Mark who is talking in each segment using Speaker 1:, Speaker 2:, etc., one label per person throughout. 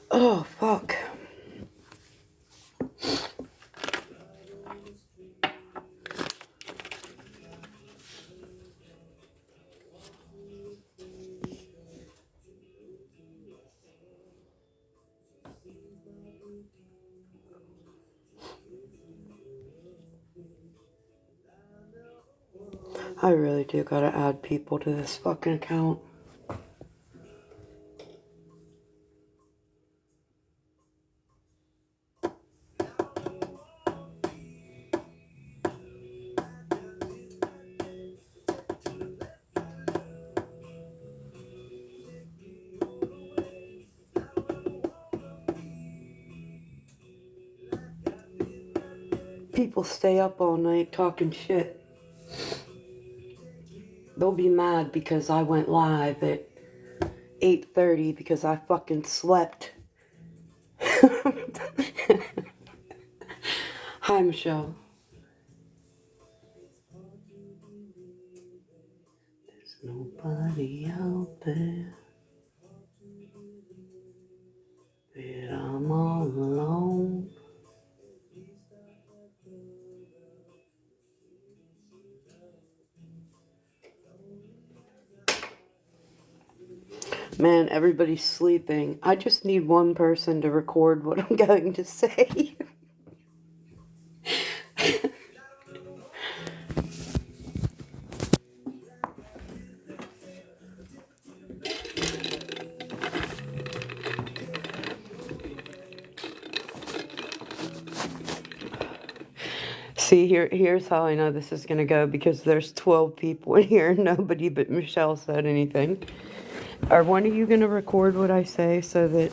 Speaker 1: Oh, fuck. I really do gotta add people to this fucking account. People stay up all night talking shit. They'll be mad because I went live at 8:30 because I fucking slept. Hi, Michelle. There's nobody out there, but I'm all alone. Man, everybody's sleeping. I just need one person to record what I'm going to say. See, here's how I know this is going to go, because there's 12 people in here and nobody but Michelle said anything. Are one of you going to record what I say so that,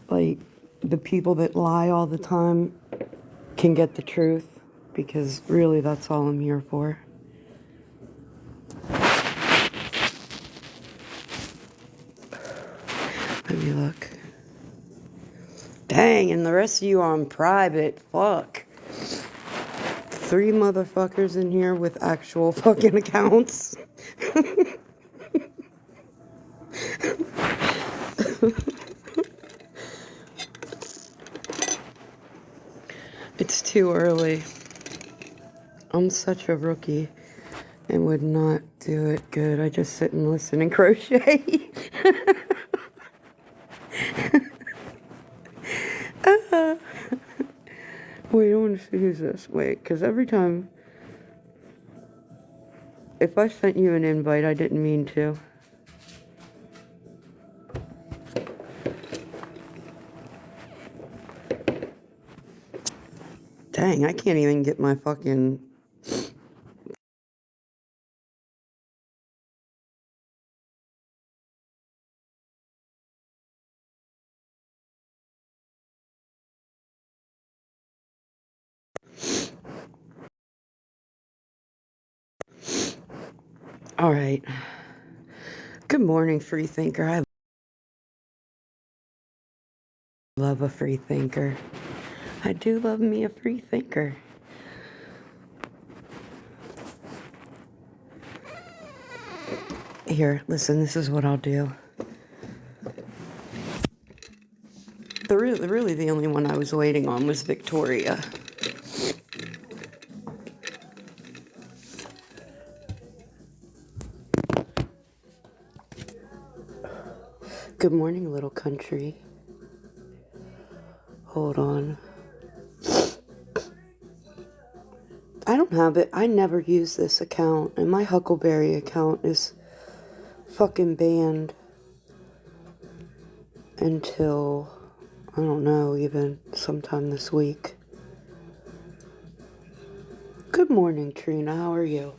Speaker 1: like, the people that lie all the time can get the truth? Because really, that's all I'm here for. Let me look. Dang, and the rest of you are on private. Fuck. 3 motherfuckers in here with actual fucking accounts. It's too early. I'm such a rookie and would not do it good. I just sit and listen and crochet. Wait, I want to see who's this. Wait, because every time... If I sent you an invite, I didn't mean to. Dang, I can't even get my fucking... Alright. Good morning, free thinker. I love a free thinker. I do love me a free thinker. Here, listen, this is what I'll do. Really the only one I was waiting on was Victoria. Good morning, little country. Hold on. I don't have it. I never use this account, and my Huckleberry account is fucking banned until, I don't know, even sometime this week. Good morning, Trina. How are you?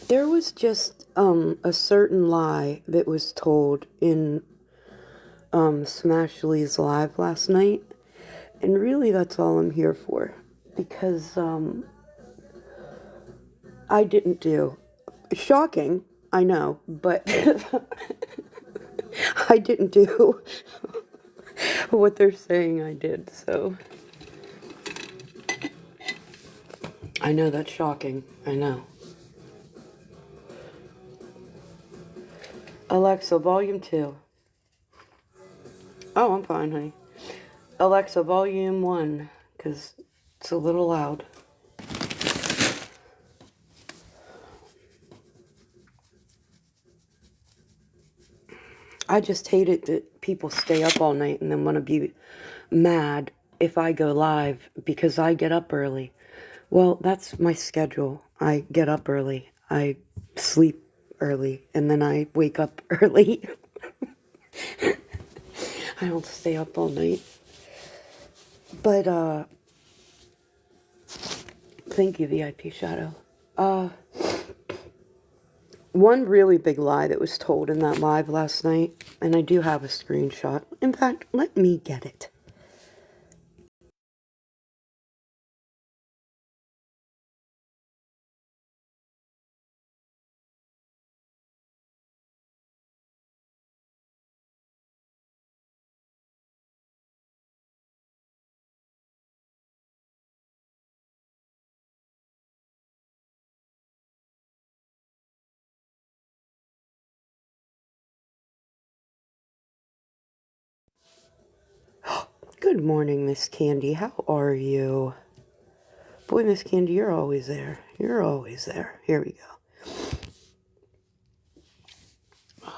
Speaker 1: There was just a certain lie that was told in Smashly's live last night, and really that's all I'm here for, because I didn't do. Shocking, I know, but I didn't do what they're saying I did, so. I know that's shocking. I know. Alexa, volume 2. Oh, I'm fine, honey. Alexa, volume 1, because it's a little loud. I just hate it that people stay up all night and then want to be mad if I go live because I get up early. Well, that's my schedule. I get up early. I sleep early, and then I wake up early. I don't stay up all night. But, thank you, VIP Shadow. One really big lie that was told in that live last night, and I do have a screenshot. In fact, let me get it. Good morning, Miss Candy. How are you? Boy, Miss Candy, you're always there. You're always there. Here we go.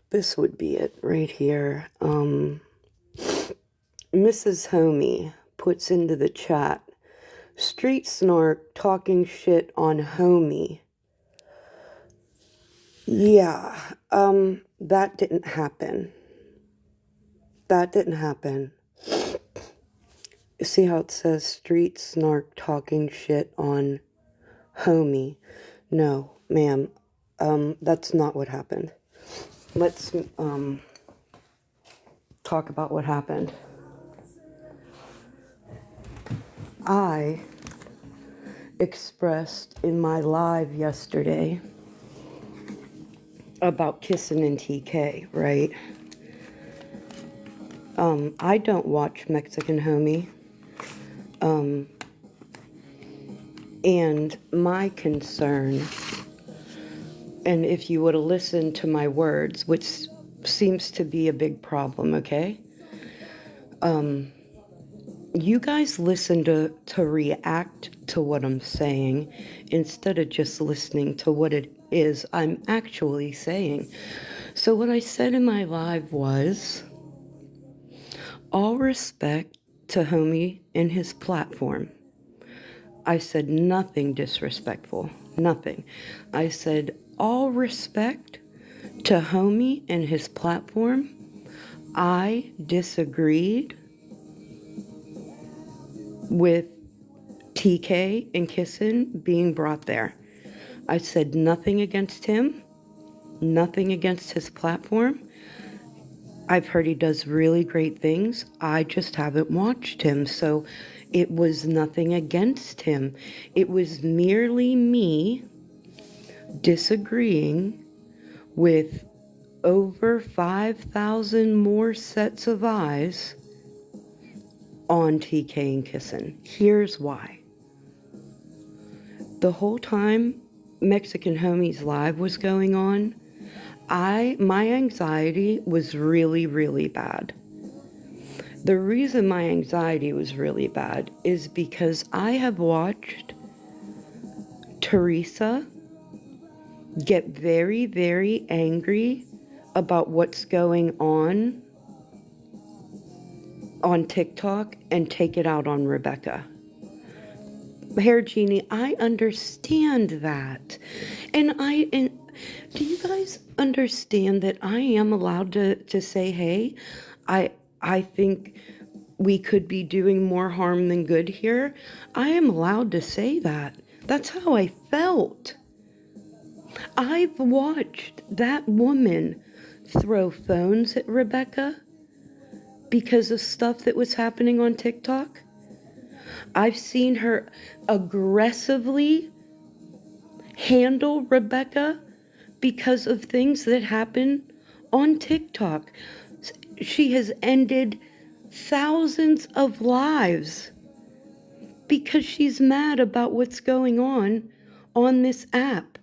Speaker 1: This would be it right here. Mrs. Homie puts into the chat, street snark talking shit on Homie. Yeah, that didn't happen. That didn't happen. See how it says street snark talking shit on Homie? No, ma'am. That's not what happened. Let's, talk about what happened. I expressed in my live yesterday about kissing and TK, right? I don't watch Mexican Homie. And my concern, and if you would have listened to my words, which seems to be a big problem, okay? You guys listen to react to what I'm saying instead of just listening to what it is I'm actually saying. So what I said in my live was, all respect to Homie and his platform. I said nothing disrespectful, nothing. I said all respect to Homie and his platform. I disagreed with TK and Kissin being brought there. I said nothing against him, nothing against his platform. I've heard he does really great things. I just haven't watched him, so it was nothing against him. It was merely me disagreeing with over 5,000 more sets of eyes on TK and Kissin. Here's why. The whole time Mexican Homie's live was going on, my anxiety was really, really bad. The reason my anxiety was really bad is because I have watched Teresa get very, very angry about what's going on TikTok and take it out on Rebecca. Hair Genie, I understand that. And do you guys understand that I am allowed to say, hey, I think we could be doing more harm than good here? I am allowed to say that. That's how I felt. I've watched that woman throw phones at Rebecca because of stuff that was happening on TikTok. I've seen her aggressively handle Rebecca because of things that happen on TikTok. She has ended thousands of lives because she's mad about what's going on this app.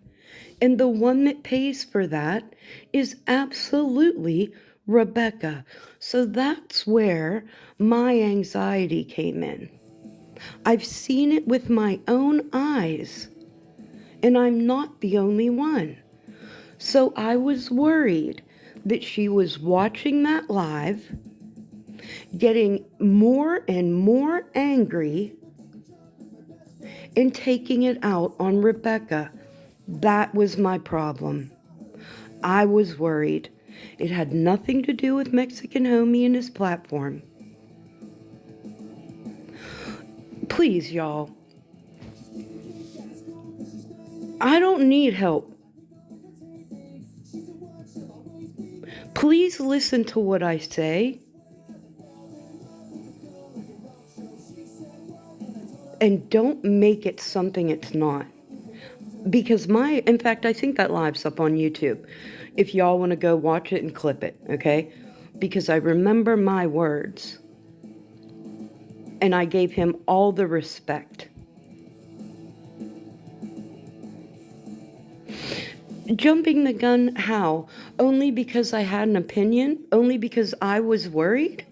Speaker 1: And the one that pays for that is absolutely Rebecca. So that's where my anxiety came in. I've seen it with my own eyes, and I'm not the only one. So I was worried that she was watching that live, getting more and more angry, and taking it out on Rebecca. That was my problem. I was worried. It had nothing to do with Mexican Homie and his platform. Please, y'all. I don't need help. Please listen to what I say. And don't make it something it's not. Because in fact, I think that live's up on YouTube. If y'all want to go watch it and clip it, okay? Because I remember my words. And I gave him all the respect. Jumping the gun, how? Only because I had an opinion? Only because I was worried?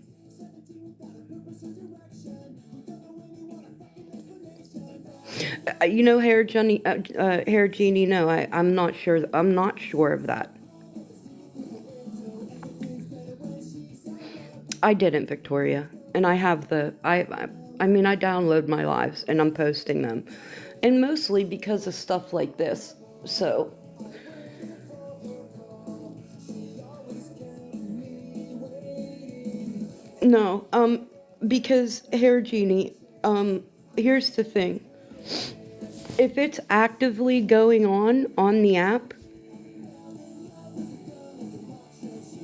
Speaker 1: Hair Genie, no, I'm not sure. I'm not sure of that. I didn't, Victoria. And I have I mean, I download my lives and I'm posting them. And mostly because of stuff like this. So. No, because Hair Genie, here's the thing. If it's actively going on the app,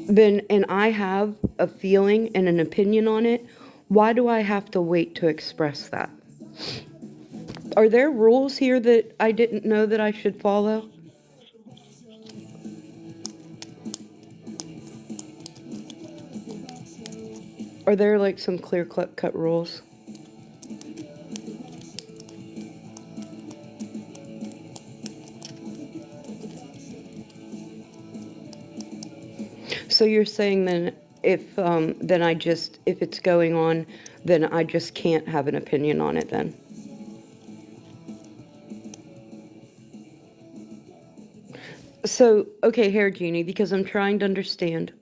Speaker 1: then, and I have a feeling and an opinion on it, why do I have to wait to express that? Are there rules here that I didn't know that I should follow? Are there like some clear cut rules? So you're saying then if if it's going on, then I just can't have an opinion on it then? So, okay, Hair Genie, because I'm trying to understand.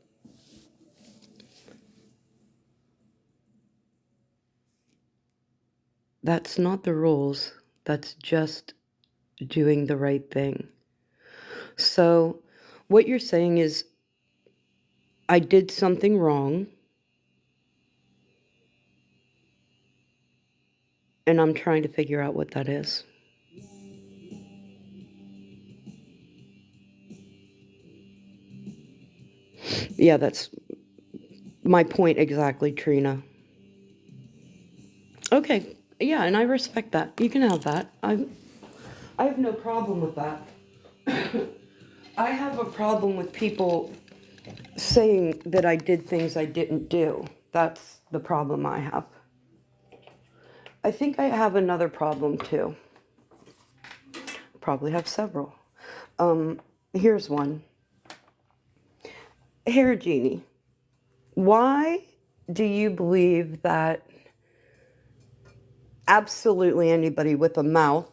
Speaker 1: That's not the rules. That's just doing the right thing. So, what you're saying is, I did something wrong, and I'm trying to figure out what that is. Yeah, that's my point exactly, Trina. Okay, yeah, and I respect that. You can have that. I have no problem with that. I have a problem with people saying that I did things I didn't do. That's the problem I have. I think I have another problem too. Probably have several. Here's one. Hair Genie, why do you believe that absolutely anybody with a mouth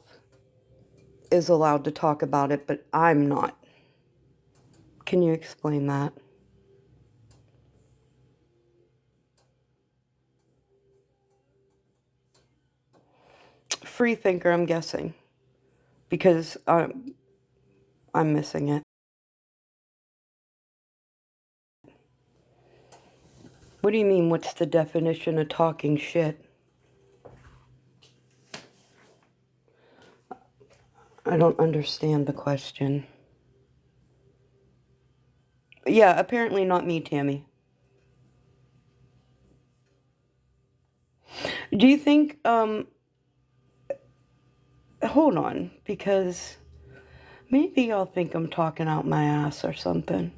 Speaker 1: is allowed to talk about it, but I'm not? Can you explain that? Free thinker, I'm guessing, because I'm missing it. What do you mean, what's the definition of talking shit? I don't understand the question. Yeah, apparently not me, Tammy. Do you think, hold on, because maybe y'all think I'm talking out my ass or something.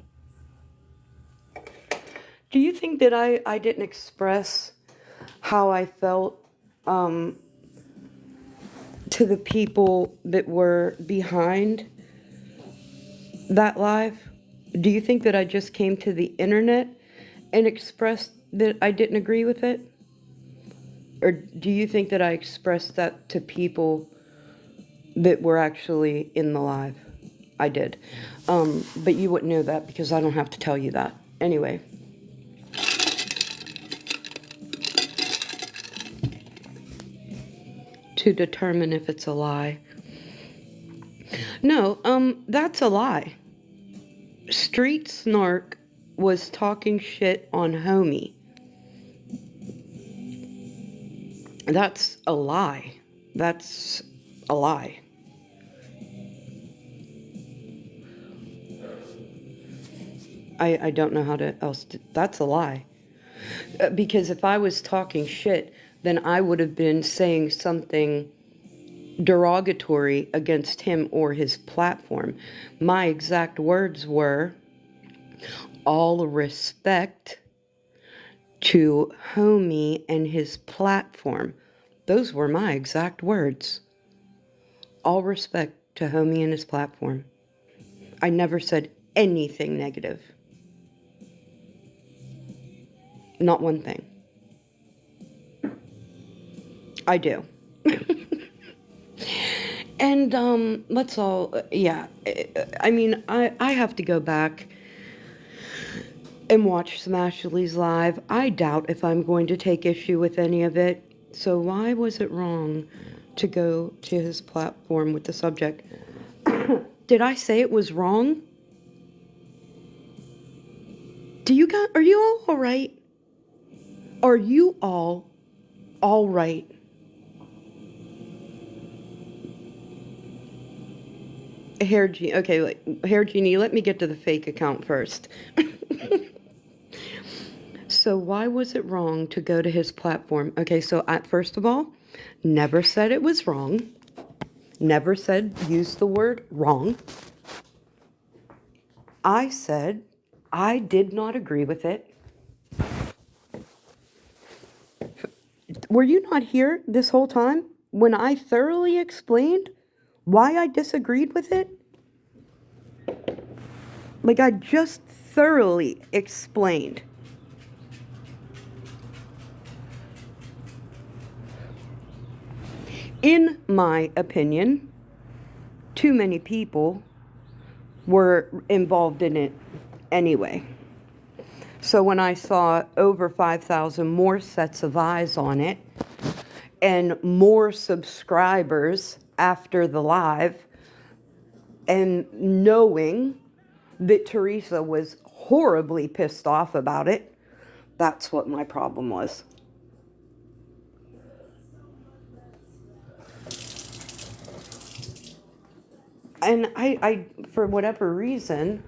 Speaker 1: Do you think that I didn't express how I felt to the people that were behind that live? Do you think that I just came to the internet and expressed that I didn't agree with it? Or do you think that I expressed that to people that were actually in the live? I did. But you wouldn't know that because I don't have to tell you that. Anyway. To determine if it's a lie. No, that's a lie. Street Snark was talking shit on Homie. That's a lie. That's a lie. I don't know how to else to, that's a lie. Because if I was talking shit, then I would have been saying something derogatory against him or his platform. My exact words were, all respect to Homie and his platform. Those were my exact words. All respect to Homie and his platform. I never said anything negative. Not one thing. I do. And let's all, yeah. I mean, I have to go back and watch some Ashley's live. I doubt if I'm going to take issue with any of it. So why was it wrong to go to his platform with the subject? Did I say it was wrong? Are you all right? Are you all right? Hair Genie, let me get to the fake account first. So why was it wrong to go to his platform? Okay, so first of all, never said it was wrong. Never said use the word wrong. I said I did not agree with it. Were you not here this whole time when I thoroughly explained why I disagreed with it? Like, I just thoroughly explained. In my opinion, too many people were involved in it anyway. So when I saw over 5,000 more sets of eyes on it and more subscribers after the live, and knowing that Teresa was horribly pissed off about it, that's what my problem was. And I for whatever reason,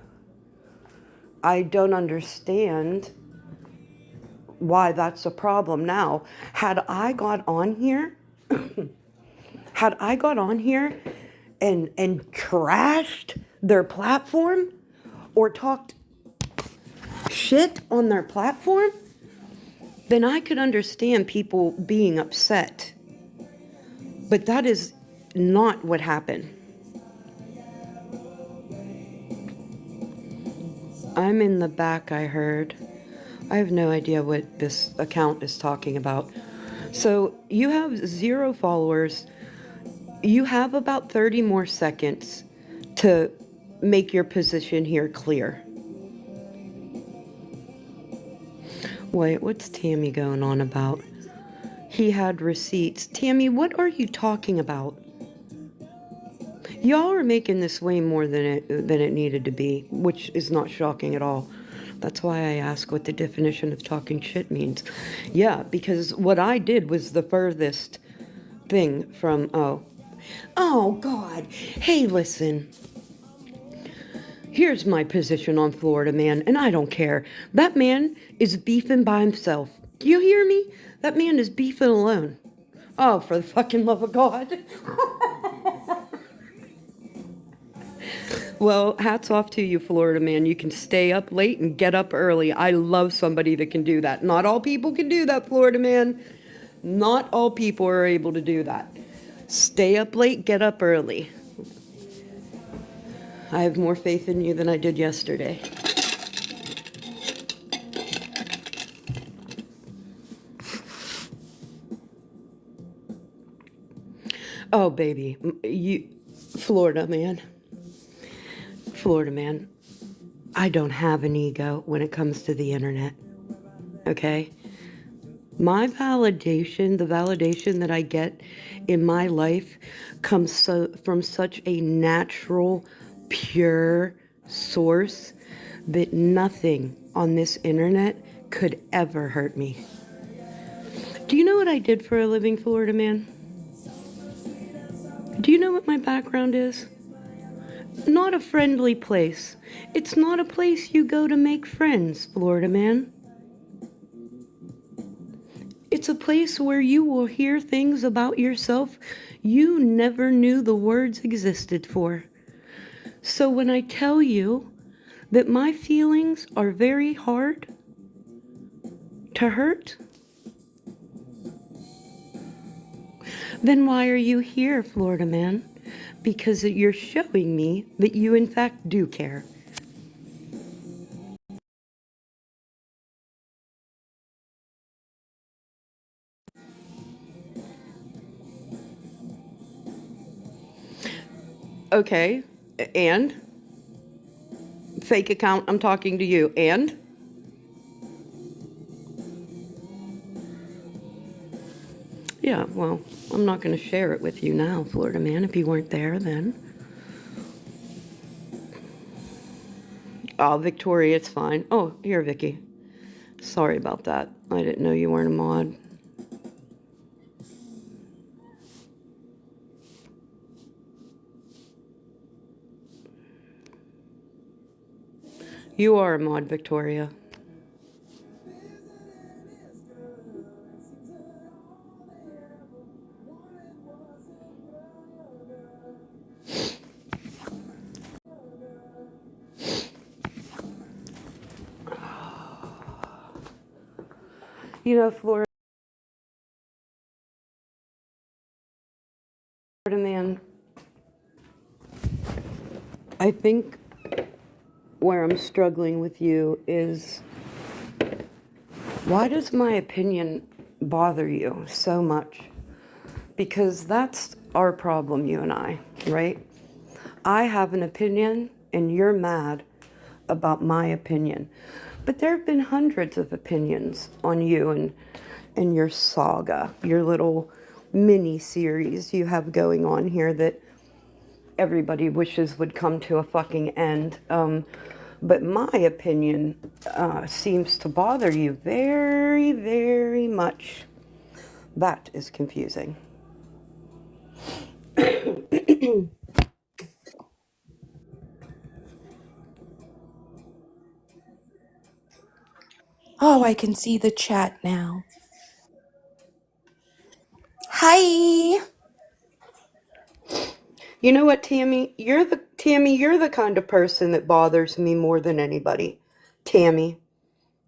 Speaker 1: I don't understand why that's a problem now. Had I got on here, and trashed their platform or talked shit on their platform, then I could understand people being upset. But that is not what happened. I'm in the back, I heard. I have no idea what this account is talking about. So you have 0 followers. You have about 30 more seconds to make your position here clear. Wait, what's Tammy going on about? He had receipts. Tammy, what are you talking about? Y'all are making this way more than it needed to be, which is not shocking at all. That's why I ask what the definition of talking shit means. Yeah, because what I did was the furthest thing from, oh God. Hey, listen. Here's my position on Florida Man, and I don't care. That man is beefing by himself. Do you hear me? That man is beefing alone. Oh, for the fucking love of God. Well, hats off to you, Florida man. You can stay up late and get up early. I love somebody that can do that. Not all people can do that, Florida man. Not all people are able to do that. Stay up late, get up early. I have more faith in you than I did yesterday. Oh, baby. Florida man. Florida man. I don't have an ego when it comes to the internet. Okay? My validation, the validation that I get in my life comes from such a natural, pure source that nothing on this internet could ever hurt me. Do you know what I did for a living, Florida man? Do you know what my background is? Not a friendly place. It's not a place you go to make friends, Florida man. It's a place where you will hear things about yourself you never knew the words existed for. So when I tell you that my feelings are very hard to hurt, then why are you here, Florida man? Because you're showing me that you in fact do care. Okay, and? Fake account, I'm talking to you, and? Yeah, well, I'm not going to share it with you now, Florida man. If you weren't there then. Oh, Victoria, it's fine. Oh, here, Vicky. Sorry about that. I didn't know you weren't a mod. You are a mod, Victoria. You know, Florida man, I think where I'm struggling with you is, why does my opinion bother you so much? Because that's our problem, you and I, right? I have an opinion and you're mad about my opinion. But there have been hundreds of opinions on you and your saga, your little mini series you have going on here that everybody wishes would come to a fucking end. But my opinion seems to bother you very, very much. That is confusing.
Speaker 2: Oh, I can see the chat now. Hi.
Speaker 1: You know what, Tammy? You're the kind of person that bothers me more than anybody. Tammy.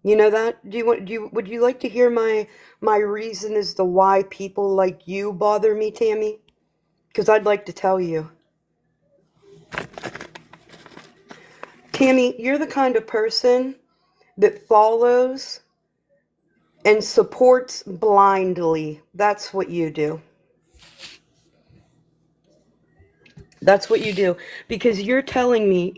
Speaker 1: You know that? Would you like to hear my reason as to why people like you bother me, Tammy? Because I'd like to tell you. Tammy, you're the kind of person that follows and supports blindly. That's what you do. That's what you do. Because you're telling me,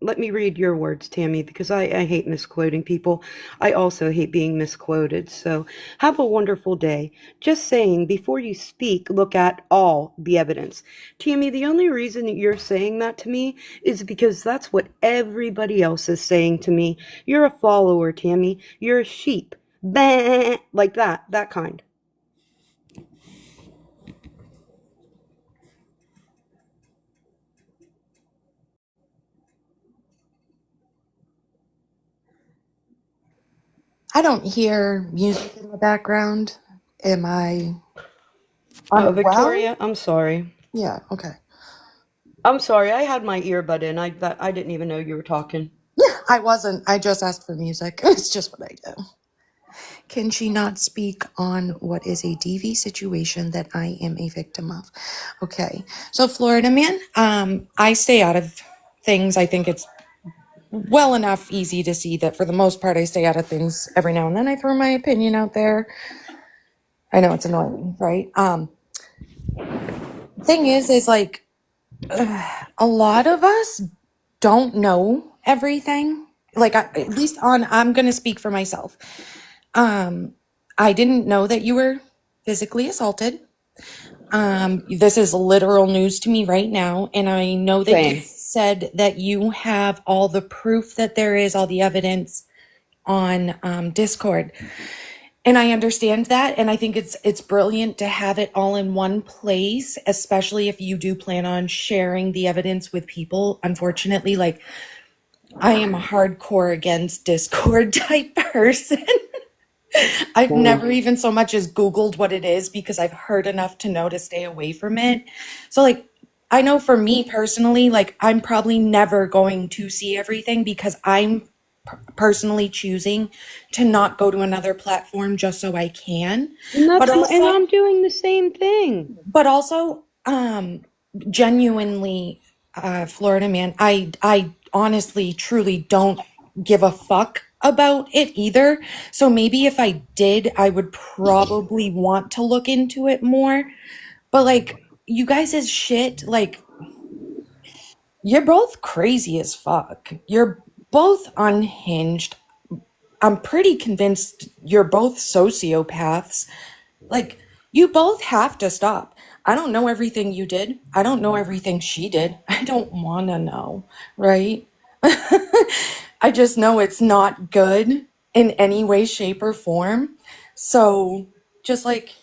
Speaker 1: let me read your words, Tammy, because I hate misquoting people. I also hate being misquoted. So have a wonderful day. Just saying, before you speak, look at all the evidence. Tammy, the only reason that you're saying that to me is because that's what everybody else is saying to me. You're a follower, Tammy. You're a sheep. Bah, like that kind.
Speaker 2: I don't hear music in the background. Am I unwell?
Speaker 1: Victoria, I'm sorry.
Speaker 2: Yeah, okay.
Speaker 1: I'm sorry, I had my earbud in. I didn't even know you were talking.
Speaker 2: I wasn't. I just asked for music. It's just what I do. Can she not speak on what is a DV situation that I am a victim of? Okay. So Florida man, I stay out of things. I think it's well enough easy to see that for the most part I stay out of things. Every now and then I throw my opinion out there. I know it's annoying, right? Thing is like a lot of us don't know everything. Like at least on I'm going to speak for myself. Um I didn't know that you were physically assaulted. This is literal news to me right now, and I know that you
Speaker 1: Same.
Speaker 2: said that you have all the proof that there is, all the evidence on Discord. And I understand that, and I think it's brilliant to have it all in one place, especially if you do plan on sharing the evidence with people. Unfortunately, like I am a hardcore against Discord type person. I've
Speaker 1: Same.
Speaker 2: never even so much as Googled what it is because I've heard enough to know to stay away from it. So, like, I know for me personally, like, I'm probably never going to see everything because I'm personally choosing to not go to another platform just so I can. But
Speaker 1: And
Speaker 2: also,
Speaker 1: I'm doing the same thing.
Speaker 2: but also, genuinely, Florida man, I honestly, truly don't give a fuck about it either. So maybe if I did, I would probably want to look into it more. But like, you guys is shit. Like, you're both crazy as fuck. You're both unhinged. I'm pretty convinced you're both sociopaths. Like, you both have to stop. I don't know everything you did. I don't know everything she did. I don't want to know, right? I just know it's not good in any way, shape, or form. So, just like,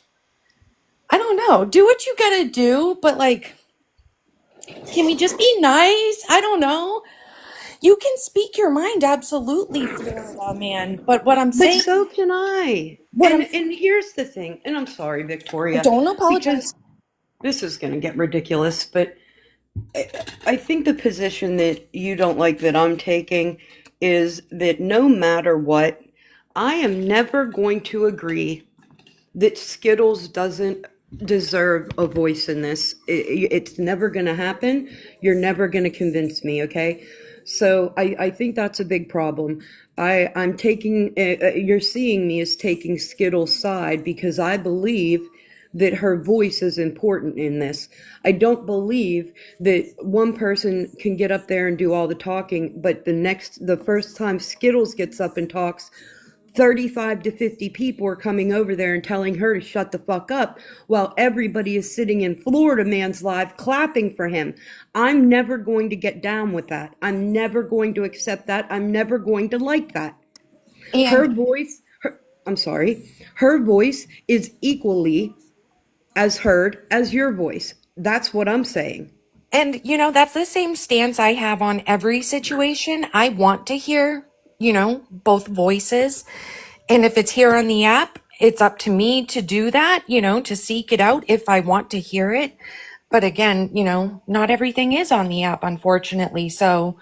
Speaker 2: I don't know. Do what you gotta do, but like, can we just be nice? I don't know. You can speak your mind, absolutely, Florida man. But what I'm
Speaker 1: But
Speaker 2: saying,
Speaker 1: so can I.
Speaker 2: what I'm,
Speaker 1: And here's the thing, and I'm sorry, Victoria,
Speaker 2: don't
Speaker 1: because
Speaker 2: apologize.
Speaker 1: this is going to get ridiculous, but I think the position that you don't like that I'm taking is that no matter what, I am never going to agree that Skittles doesn't deserve a voice in this. It's never going to happen. You're never going to convince me, okay? So I think that's a big problem. I'm taking, you're seeing me as taking Skittles' side because I believe that her voice is important in this. I don't believe that one person can get up there and do all the talking, but the first time Skittles gets up and talks, 35 to 50 people are coming over there and telling her to shut the fuck up while everybody is sitting in Florida Man's live clapping for him. I'm never going to get down with that. I'm never going to accept that. I'm never going to like that. Her
Speaker 2: And
Speaker 1: voice, I'm sorry, her voice is equally as heard as your voice. That's what I'm saying.
Speaker 2: And, that's the same stance I have on every situation. I want to hear, both voices. And if it's here on the app, it's up to me to do that, to seek it out if I want to hear it. But again, not everything is on the app, unfortunately. So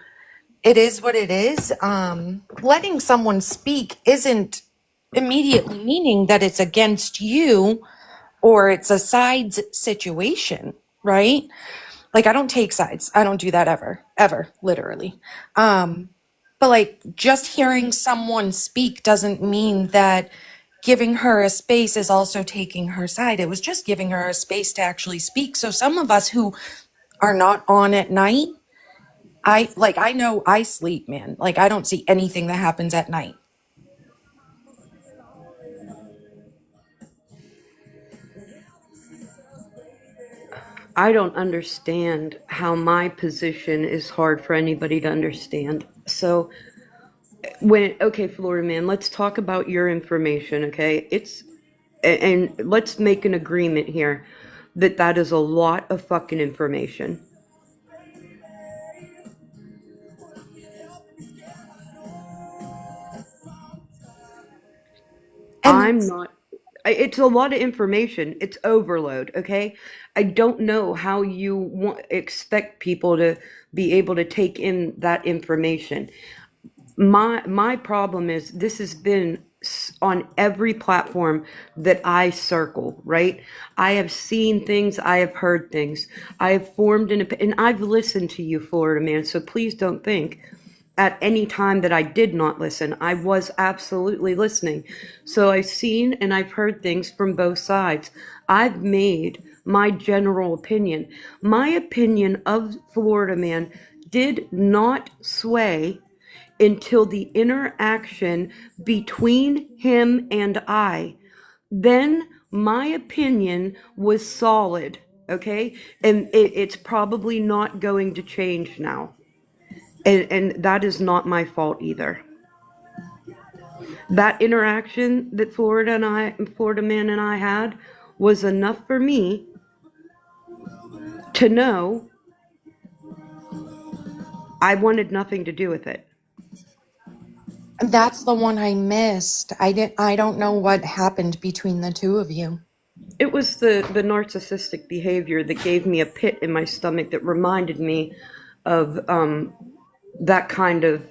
Speaker 2: it is what it is. Letting someone speak isn't immediately meaning that it's against you or it's a sides situation, right? Like I don't take sides. I don't do that ever, literally. But like just hearing someone speak doesn't mean that giving her a space is also taking her side. It was just giving her a space to actually speak. So some of us who are not on at night, I know I sleep, man. Like I don't see anything that happens at night.
Speaker 1: I don't understand how my position is hard for anybody to understand. So okay, Florida man, let's talk about your information, okay? And let's make an agreement here that that is a lot of fucking information.
Speaker 2: And
Speaker 1: I'm not, it's a lot of information. It's overload, okay? I don't know how you expect people to be able to take in that information. My problem is this has been on every platform that I circle, right? I have seen things, I have heard things, I have formed an opinion, and I've listened to you, Florida man, so please don't think at any time that I did not listen. I was absolutely listening. So I've seen and I've heard things from both sides. I've made my general opinion. My opinion of Florida man did not sway until the interaction between him and I. Then my opinion was solid, okay? And it's probably not going to change now. And that is not my fault either. That interaction that Florida man and I had was enough for me to know I wanted nothing to do with it.
Speaker 2: That's the one I missed. I don't know what happened between the two of you.
Speaker 1: It was the narcissistic behavior that gave me a pit in my stomach that reminded me of that kind of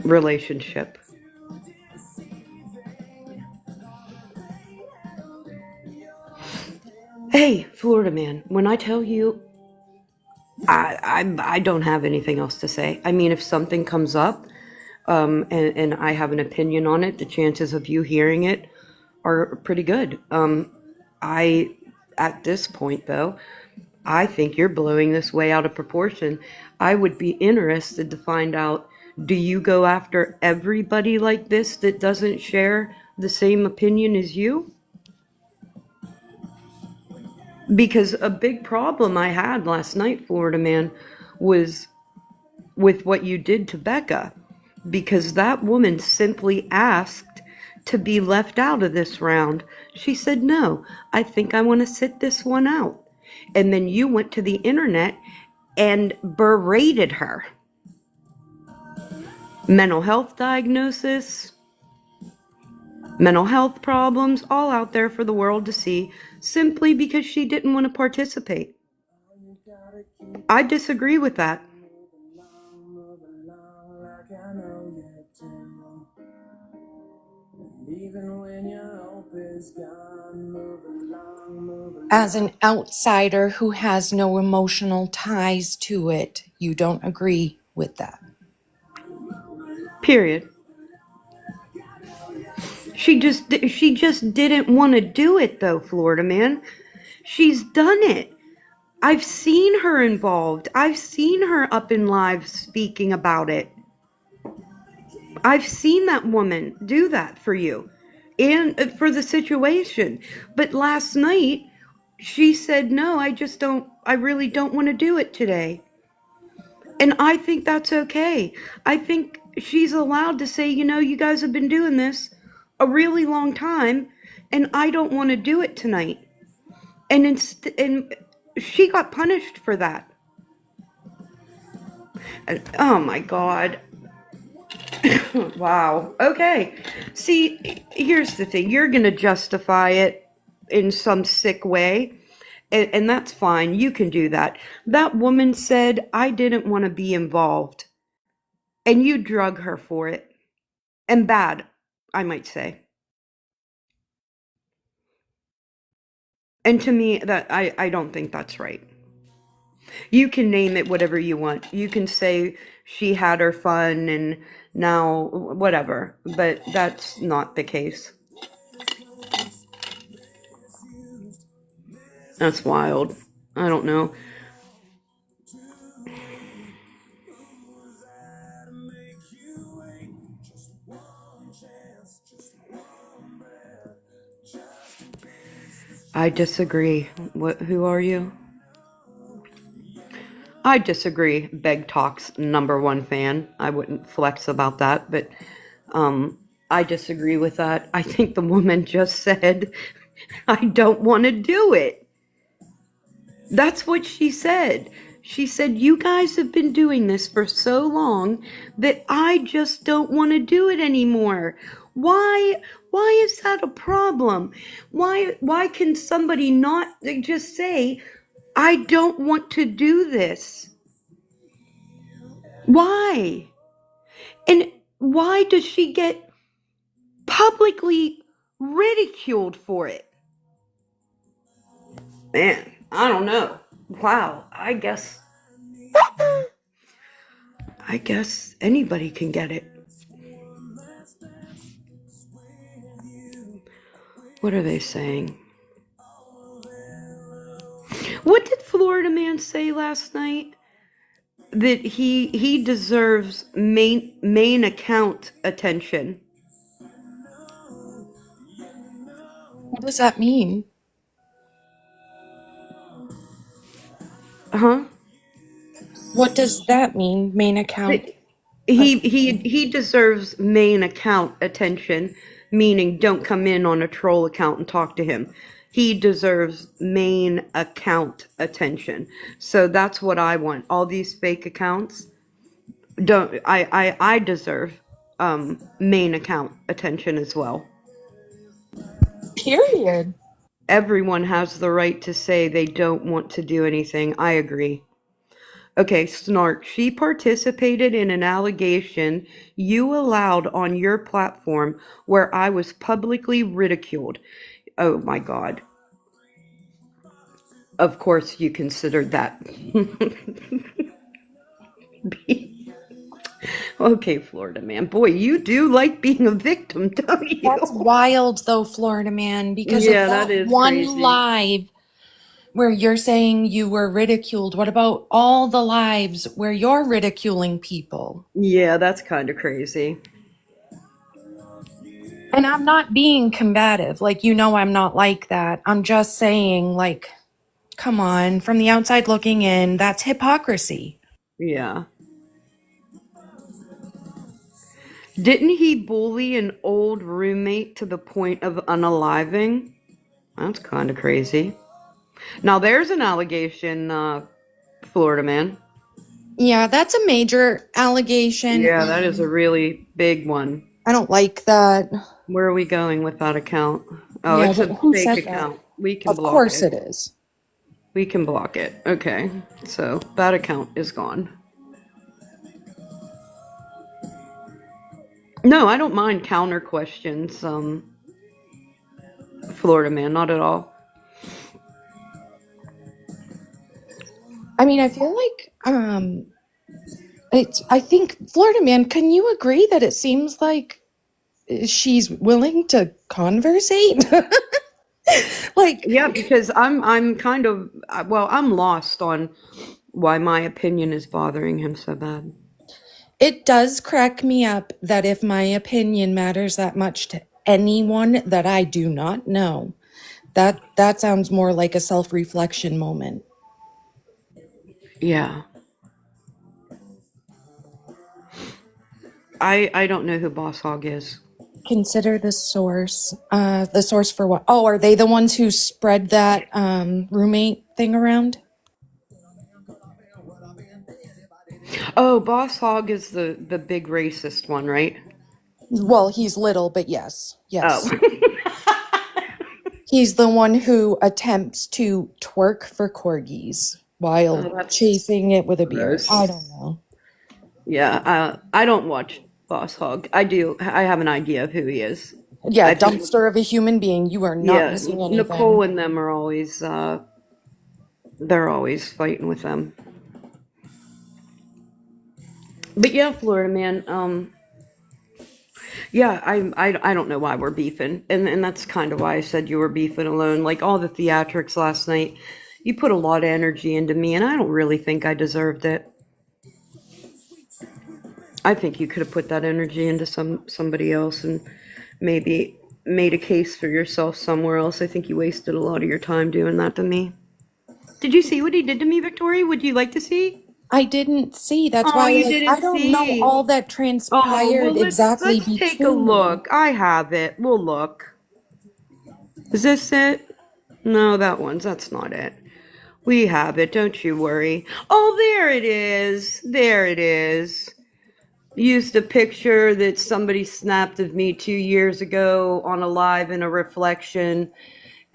Speaker 1: relationship. Hey, Florida man, when I tell you I don't have anything else to say. I mean, if something comes up and I have an opinion on it, the chances of you hearing it are pretty good. At this point, though, I think you're blowing this way out of proportion. I would be interested to find out, do you go after everybody like this that doesn't share the same opinion as you? Because a big problem I had last night, Florida man, was with what you did to Becca. Because that woman simply asked to be left out of this round. She said, no, I think I want to sit this one out. And then you went to the internet and berated her. Mental health diagnosis, mental health problems, all out there for the world to see, simply because she didn't want to participate. I disagree with that.
Speaker 2: As an outsider who has no emotional ties to it, you don't agree with that.
Speaker 1: Period. She just didn't want to do it though, Florida man. She's done it. I've seen her involved. I've seen her up in live speaking about it. I've seen that woman do that for you and for the situation. But last night, she said, no, I really don't want to do it today. And I think that's okay. I think she's allowed to say, you guys have been doing this a really long time, and I don't want to do it tonight. And she got punished for that. And, oh my God. Wow. Okay. See, here's the thing. You're going to justify it in some sick way, and that's fine. You can do that. That woman said, I didn't want to be involved, and you drug her for it. And bad, I might say. And to me, that I don't think that's right. You can name it whatever you want. You can say she had her fun and now whatever, but that's not the case. That's wild. I don't know. I disagree. Who are you? I disagree. Beg Talk's #1 fan. I wouldn't flex about that, but I disagree with that. I think the woman just said, I don't want to do it. That's what she said. She said, you guys have been doing this for so long that I just don't want to do it anymore. Why why is that a problem? Why can somebody not just say, I don't want to do this? Why? And why does she get publicly ridiculed for it? Man, I don't know. Wow, I guess anybody can get it. What are they saying? What did Florida Man say last night? That he deserves main account attention.
Speaker 2: What does that mean?
Speaker 1: Huh?
Speaker 2: What does that mean? Main account?
Speaker 1: That he deserves main account attention, meaning don't come in on a troll account and talk to him. He deserves main account attention. So that's what I want. All these fake accounts don't I deserve main account attention as well.
Speaker 2: Period.
Speaker 1: Everyone has the right to say they don't want to do anything. I agree. Okay, Snark, she participated in an allegation you allowed on your platform where I was publicly ridiculed. Oh my God. Of course, you considered that. Okay, Florida Man. Boy, you do like being a victim, don't you?
Speaker 2: That's wild, though, Florida Man, because of
Speaker 1: Yeah, that
Speaker 2: that
Speaker 1: is
Speaker 2: one
Speaker 1: crazy.
Speaker 2: live where you're saying you were ridiculed. What about all the lives where you're ridiculing people?
Speaker 1: Yeah, that's kind of crazy.
Speaker 2: And I'm not being combative. Like, I'm not like that. I'm just saying, like, come on, from the outside looking in, that's hypocrisy.
Speaker 1: Yeah. Didn't he bully an old roommate to the point of unaliving? That's kind of crazy. Now there's an allegation, Florida Man.
Speaker 2: Yeah, that's a major allegation.
Speaker 1: Yeah, that is a really big one.
Speaker 2: I don't like that.
Speaker 1: Where are we going with that account? Oh,
Speaker 2: Yeah,
Speaker 1: it's a
Speaker 2: who
Speaker 1: fake
Speaker 2: said that?
Speaker 1: account. We can
Speaker 2: Of
Speaker 1: block
Speaker 2: course
Speaker 1: it.
Speaker 2: it is.
Speaker 1: We can block it. Okay, so that account is gone. No, I don't mind counter questions, Florida Man, not at all.
Speaker 2: I mean, I feel like I think Florida Man, can you agree that it seems like she's willing to conversate? Like,
Speaker 1: Yeah, because I'm kind of well, I'm lost on why my opinion is bothering him so bad.
Speaker 2: it does crack me up that if my opinion matters that much to anyone that I do not know, that sounds more like a self-reflection moment.
Speaker 1: Yeah. I don't know who Boss Hog is.
Speaker 2: Consider the source. The source for what? Oh, are they the ones who spread that roommate thing around?
Speaker 1: Oh, Boss Hog is the big racist one, right?
Speaker 2: Well, he's little, but yes,
Speaker 1: Oh.
Speaker 2: yes. He's the one who attempts to twerk for corgis while
Speaker 1: Oh, that's
Speaker 2: chasing it with a beer. I
Speaker 1: gross.
Speaker 2: don't know.
Speaker 1: Yeah, I don't watch Boss Hog. I do. I have an idea of who he is.
Speaker 2: Yeah,
Speaker 1: I think,
Speaker 2: dumpster of a human being. You are not
Speaker 1: yeah,
Speaker 2: missing
Speaker 1: Nicole
Speaker 2: anything.
Speaker 1: and them are always, they're always fighting with them. But yeah, Florida Man, yeah, I don't know why we're beefing, and that's kind of why I said you were beefing alone. Like all the theatrics last night, you put a lot of energy into me, and I don't really think I deserved it. I think you could have put that energy into somebody else, and maybe made a case for yourself somewhere else. I think you wasted a lot of your time doing that to me. Did you see what he did to me, Victoria? Would you like to see?
Speaker 2: I didn't see. That's
Speaker 1: Oh,
Speaker 2: why,
Speaker 1: you
Speaker 2: like, I
Speaker 1: didn't
Speaker 2: don't know
Speaker 1: see.
Speaker 2: all that
Speaker 1: Oh,
Speaker 2: transpired
Speaker 1: well,
Speaker 2: exactly
Speaker 1: let's take a
Speaker 2: between them.
Speaker 1: look. I have it. We'll look. Is this it? No, that's not it. We have it, don't you worry. Oh, there it is. There it is. used a picture that somebody snapped of me 2 years ago on a live in a reflection,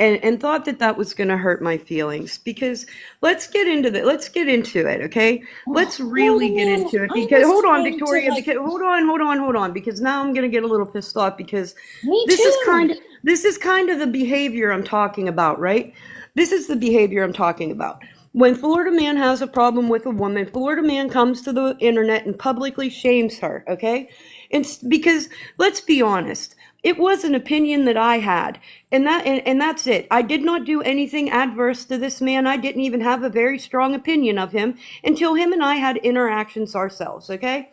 Speaker 1: and thought that that was going to hurt my feelings. Because let's get into it, okay? Let's
Speaker 2: Florida
Speaker 1: really get
Speaker 2: man,
Speaker 1: into it.
Speaker 2: I
Speaker 1: Because
Speaker 2: was
Speaker 1: hold on,
Speaker 2: trying to
Speaker 1: Victoria, because hold on, because now I'm going to get a little pissed off, because
Speaker 2: me
Speaker 1: this is
Speaker 2: too.
Speaker 1: kind of this is kind of the behavior I'm talking about, right? This is the behavior I'm talking about. When Florida man has a problem with a woman, Florida man comes to the internet and publicly shames her, okay? It's because, let's be honest, it was an opinion that I had, and that's it. I did not do anything adverse to this man. I didn't even have a very strong opinion of him until him and I had interactions ourselves, okay?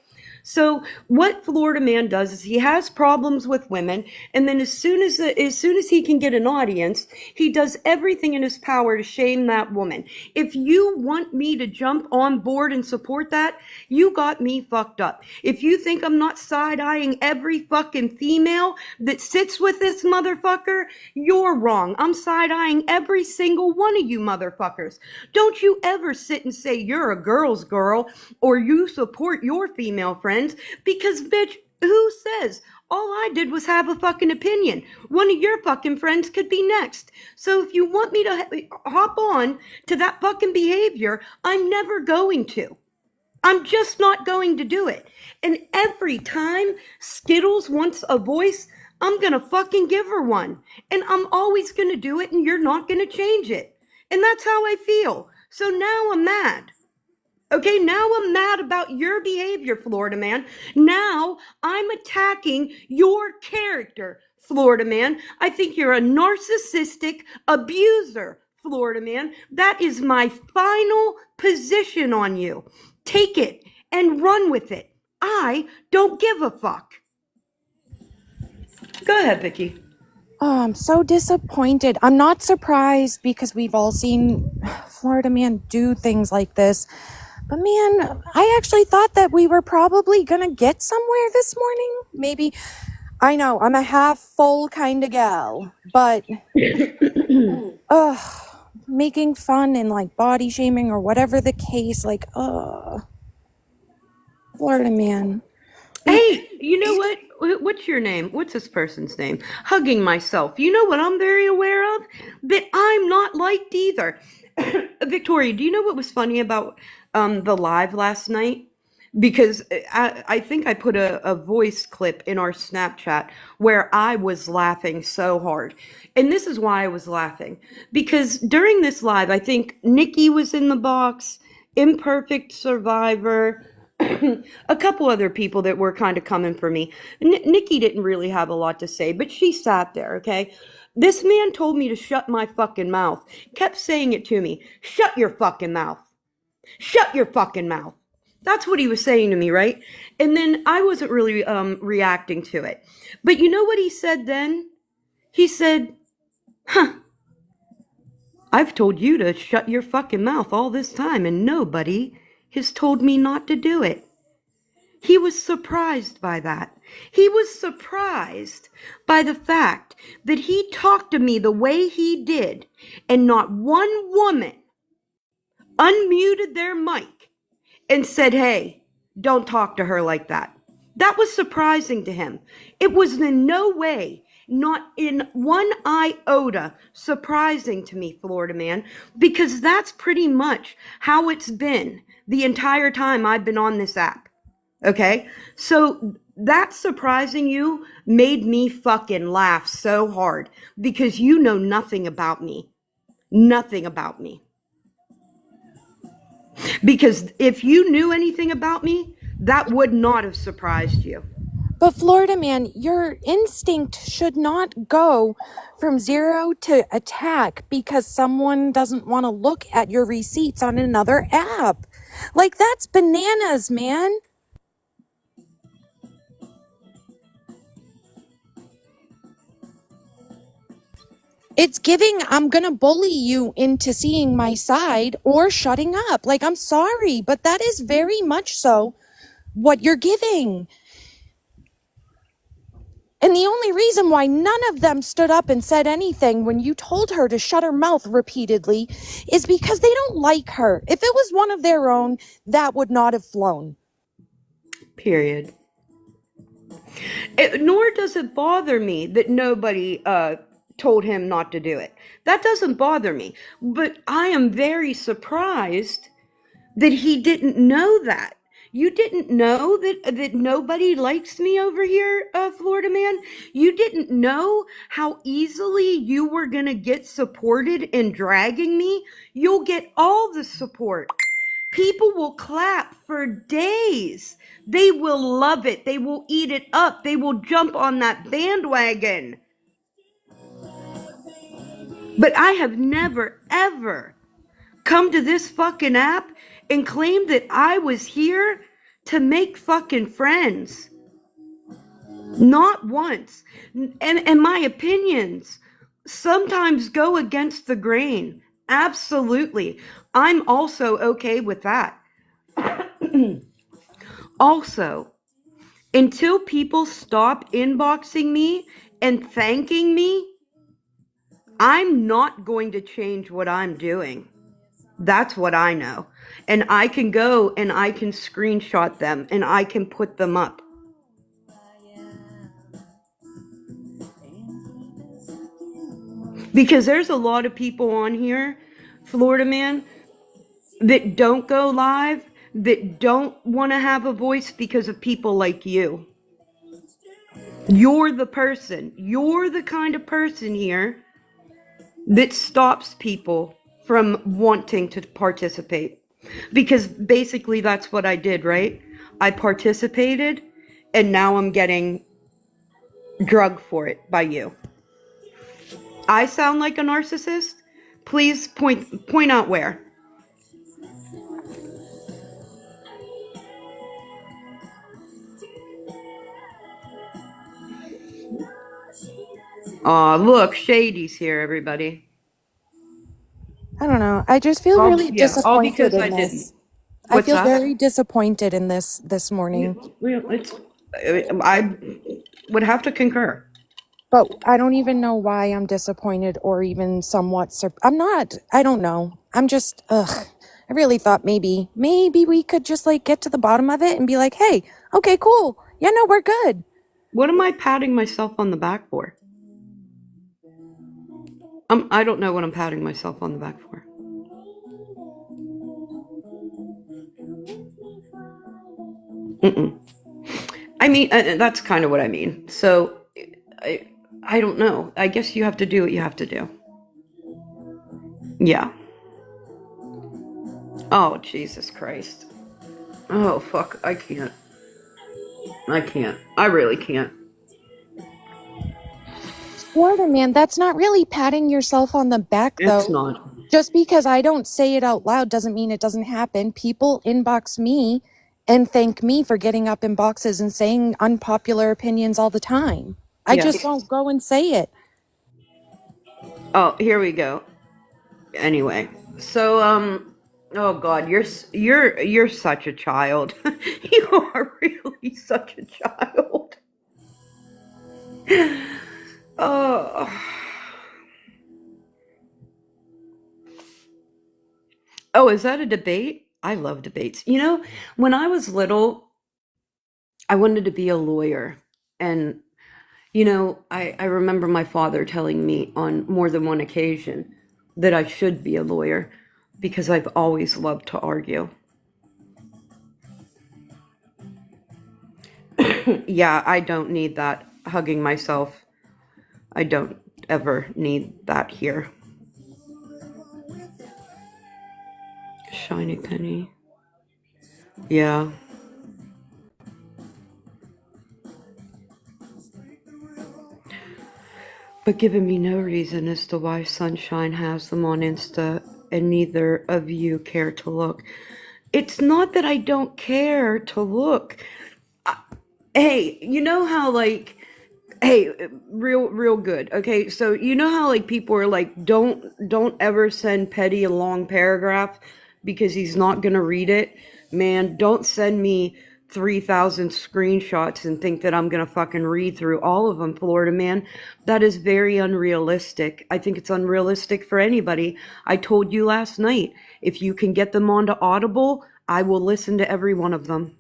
Speaker 1: So what Florida man does is he has problems with women, and then as soon as he can get an audience, he does everything in his power to shame that woman. If you want me to jump on board and support that, you got me fucked up. If you think I'm not side-eyeing every fucking female that sits with this motherfucker, you're wrong. I'm side-eyeing every single one of you motherfuckers. Don't you ever sit and say you're a girl's girl or you support your female friends, because bitch, who says? All I did was have a fucking opinion. One of your fucking friends could be next. So if you want me to hop on to that fucking behavior, I'm never going to. I'm just not going to do it. And every time Skittles wants a voice, I'm gonna fucking give her one. And I'm always gonna do it, and you're not gonna change it. And that's how I feel. So now I'm mad. Okay, now I'm mad about your behavior, Florida man. Now I'm attacking your character, Florida man. I think you're a narcissistic abuser, Florida man. That is my final position on you. Take it and run with it. I don't give a fuck. Go ahead, Vicky.
Speaker 2: Oh, I'm so disappointed. I'm not surprised because we've all seen Florida man do things like this. But man, I actually thought that we were probably gonna get somewhere this morning. Maybe, I know, I'm a half full kind of gal, but making fun and like body shaming or whatever the case, like, Florida man.
Speaker 1: Hey, you know what? What's your name? What's this person's name? Hugging myself. You know what I'm very aware of? That I'm not liked either. Victoria, do you know what was funny about the live last night? Because I think I put a voice clip in our Snapchat where I was laughing so hard. And this is why I was laughing. Because during this live, I think Nikki was in the box, Imperfect Survivor, a couple other people that were kind of coming for me. Nikki didn't really have a lot to say, but she sat there, okay? This man told me to shut my fucking mouth. Kept saying it to me. Shut your fucking mouth. Shut your fucking mouth. That's what he was saying to me, right? And then I wasn't really reacting to it. But you know what he said then? He said, huh, I've told you to shut your fucking mouth all this time, and nobody has told me not to do it. He was surprised by that. He was surprised by the fact that he talked to me the way he did, and not one woman unmuted their mic and said, hey, don't talk to her like that. That was surprising to him. It was in no way, not in one iota, surprising to me, Florida man, because that's pretty much how it's been the entire time I've been on this app. Okay? So that surprising you made me fucking laugh so hard because you know nothing about me. Nothing about me. Because if you knew anything about me, that would not have surprised you.
Speaker 2: But Florida man, your instinct should not go from zero to attack because someone doesn't want to look at your receipts on another app. Like, that's bananas, man. It's giving, I'm gonna bully you into seeing my side or shutting up. Like, I'm sorry, but that is very much so what you're giving. And the only reason why none of them stood up and said anything when you told her to shut her mouth repeatedly is because they don't like her. If it was one of their own, that would not have flown.
Speaker 1: Period. Nor does it bother me that nobody told him not to do it. That doesn't bother me. But I am very surprised that he didn't know that. You didn't know that nobody likes me over here, Florida man? You didn't know how easily you were going to get supported in dragging me? You'll get all the support. People will clap for days. They will love it. They will eat it up. They will jump on that bandwagon. But I have never, ever come to this fucking app and claim that I was here to make fucking friends. Not once. And my opinions sometimes go against the grain. Absolutely. I'm also okay with that. Also, until people stop inboxing me and thanking me, I'm not going to change what I'm doing. That's what I know. And I can go and I can screenshot them and I can put them up. Because there's a lot of people on here, Florida man, that don't go live, that don't want to have a voice because of people like you. You're the person. You're the kind of person here that stops people from wanting to participate. Because basically that's what I did, right? I participated and now I'm getting drugged for it by you. I sound like a narcissist? Please point out where. Aw, look, Shady's here, everybody.
Speaker 2: I don't know. I just feel really
Speaker 1: All
Speaker 2: disappointed
Speaker 1: because I
Speaker 2: in
Speaker 1: didn't.
Speaker 2: this. I
Speaker 1: What's
Speaker 2: feel
Speaker 1: that?
Speaker 2: very disappointed in this morning.
Speaker 1: I would have to concur.
Speaker 2: But I don't even know why I'm disappointed or even somewhat I'm not. I don't know. I'm just I really thought maybe we could just like get to the bottom of it and be like, "Hey, okay, cool. Yeah, no, we're good."
Speaker 1: What am I patting myself on the back for? I don't know what I'm patting myself on the back for. Mm-mm. I mean, that's kind of what I mean. So, I don't know. I guess you have to do what you have to do. Yeah. Oh, Jesus Christ. Oh, fuck. I can't. I really can't.
Speaker 2: Florida man, that's not really patting yourself on the back
Speaker 1: It's
Speaker 2: though.
Speaker 1: not.
Speaker 2: Just because I don't say it out loud doesn't mean it doesn't happen. People inbox me and thank me for getting up in boxes and saying unpopular opinions all the time. I just
Speaker 1: Yes.
Speaker 2: don't go and say it.
Speaker 1: Oh, here we go. Anyway, so oh God, you're such a child. You are really such a child. Oh. Oh, is that a debate? I love debates. You know, when I was little, I wanted to be a lawyer. And, you know, I remember my father telling me on more than one occasion that I should be a lawyer because I've always loved to argue. Yeah, I don't need that hugging myself. I don't ever need that here. Shiny penny. Yeah. But giving me no reason as to why Sunshine has them on Insta and neither of you care to look. It's not that I don't care to look. Hey, you know how like hey, real good. Okay, so you know how like people are like don't ever send Petty a long paragraph because he's not going to read it. Man, don't send me 3,000 screenshots and think that I'm going to fucking read through all of them, Florida man. That is very unrealistic. I think it's unrealistic for anybody. I told you last night, if you can get them onto Audible, I will listen to every one of them.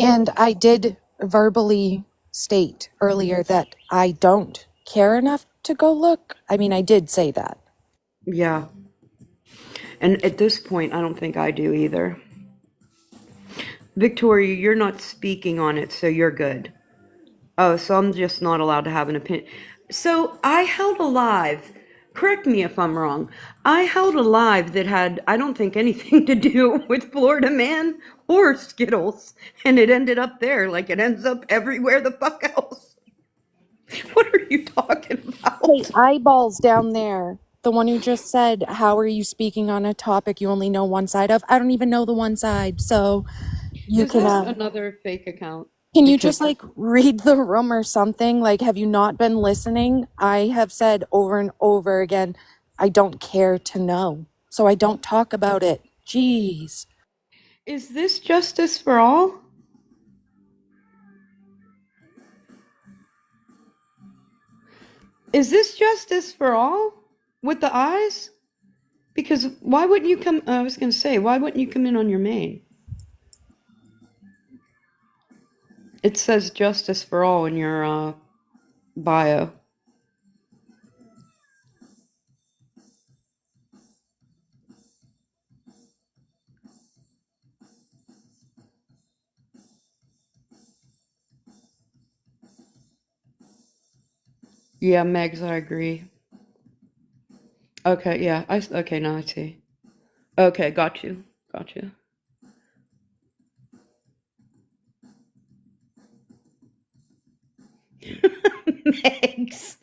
Speaker 2: And I did verbally state earlier that I don't care enough to go look. I mean, I did say that.
Speaker 1: Yeah. And at this point, I don't think I do either. Victoria, you're not speaking on it, so you're good. Oh, so I'm just not allowed to have an opinion. So I held a live. Correct me if I'm wrong. I held a live that had, I don't think, anything to do with Florida Man or Skittles. And it ended up there like it ends up everywhere the fuck else. What are you talking
Speaker 2: Hey,
Speaker 1: about?
Speaker 2: eyeballs down there. The one who just said, how are you speaking on a topic you only know one side of? I don't even know the one side. So you
Speaker 1: Is that
Speaker 2: can.
Speaker 1: another fake account?
Speaker 2: Can you
Speaker 1: Because
Speaker 2: just like read the room or something? Like, have you not been listening? I have said over and over again, I don't care to know. So I don't talk about it. Jeez.
Speaker 1: is this justice for all? Is this justice for all? With the eyes? Because why wouldn't you come? I was going to say, why wouldn't you come in on your main? It says justice for all in your bio. Yeah, Megs, I agree. Okay, yeah, okay, now I see. Okay, got you, got you. Megs.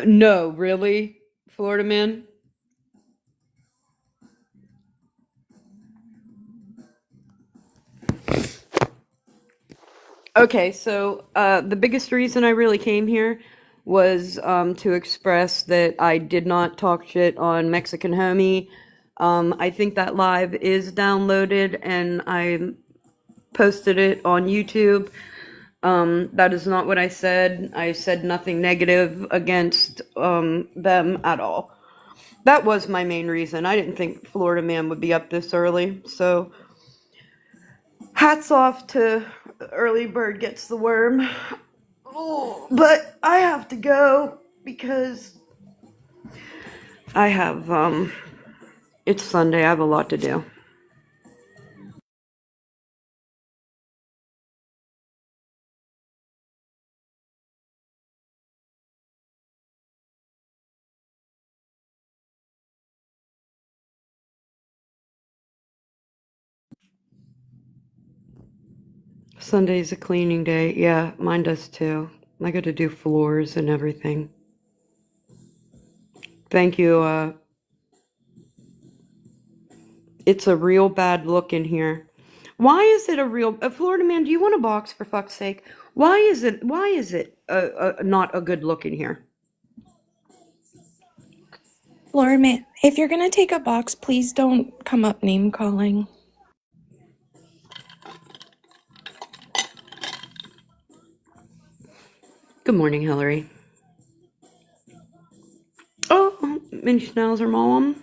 Speaker 1: No, really, Florida man. Okay, so the biggest reason I really came here was to express that I did not talk shit on Mexican Homie. I think that live is downloaded and I posted it on YouTube. That is not what I said. I said nothing negative against them at all. That was my main reason. I didn't think Florida Man would be up this early. So, hats off to Early Bird Gets the Worm. Oh, but I have to go because I have, it's Sunday. I have a lot to do. Sunday's a cleaning day. Yeah, mine does too. I got to do floors and everything. Thank you. It's a real bad look in here. Why is it a real Florida Man? Do you want a box for fuck's sake? Why is it? Why is it not a good look in here?
Speaker 2: Laura, man, if you're going to take a box, please don't come up name calling.
Speaker 1: Good morning, Hillary. Oh, Minnie Schnauzer, mom.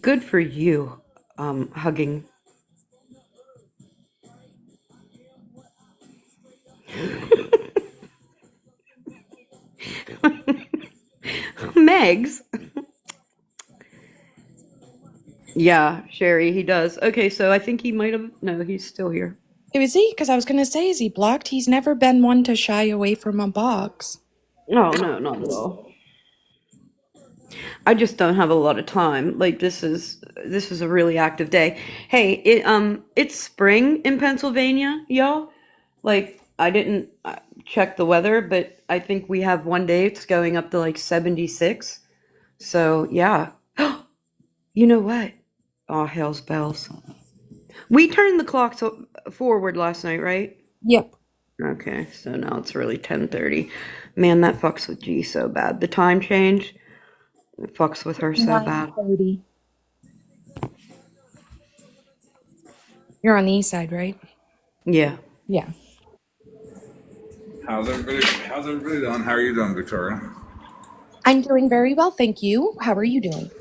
Speaker 1: Good for you. Hugging. Megs. Yeah, Sherry, he does. Okay, so I think he might have. No, he's still here.
Speaker 2: Is he? Because I was going to say, is he blocked? He's never been one to shy away from a box.
Speaker 1: No, no, not at all. I just don't have a lot of time. Like this is a really active day. Hey, it's spring in Pennsylvania, y'all. Like I didn't check the weather, but I think we have one day it's going up to like 76. So, yeah. You know what? Oh, hell's bells. We turned the clock forward last night, right?
Speaker 2: Yep.
Speaker 1: Okay, so now it's really 10:30. Man, that fucks with G so bad. The time change, it fucks with her so bad.
Speaker 2: 9:30. You're on the east side, right?
Speaker 1: Yeah.
Speaker 2: Yeah.
Speaker 3: How's everybody doing? How are you doing, Victoria?
Speaker 2: I'm doing very well, thank you. How are you doing?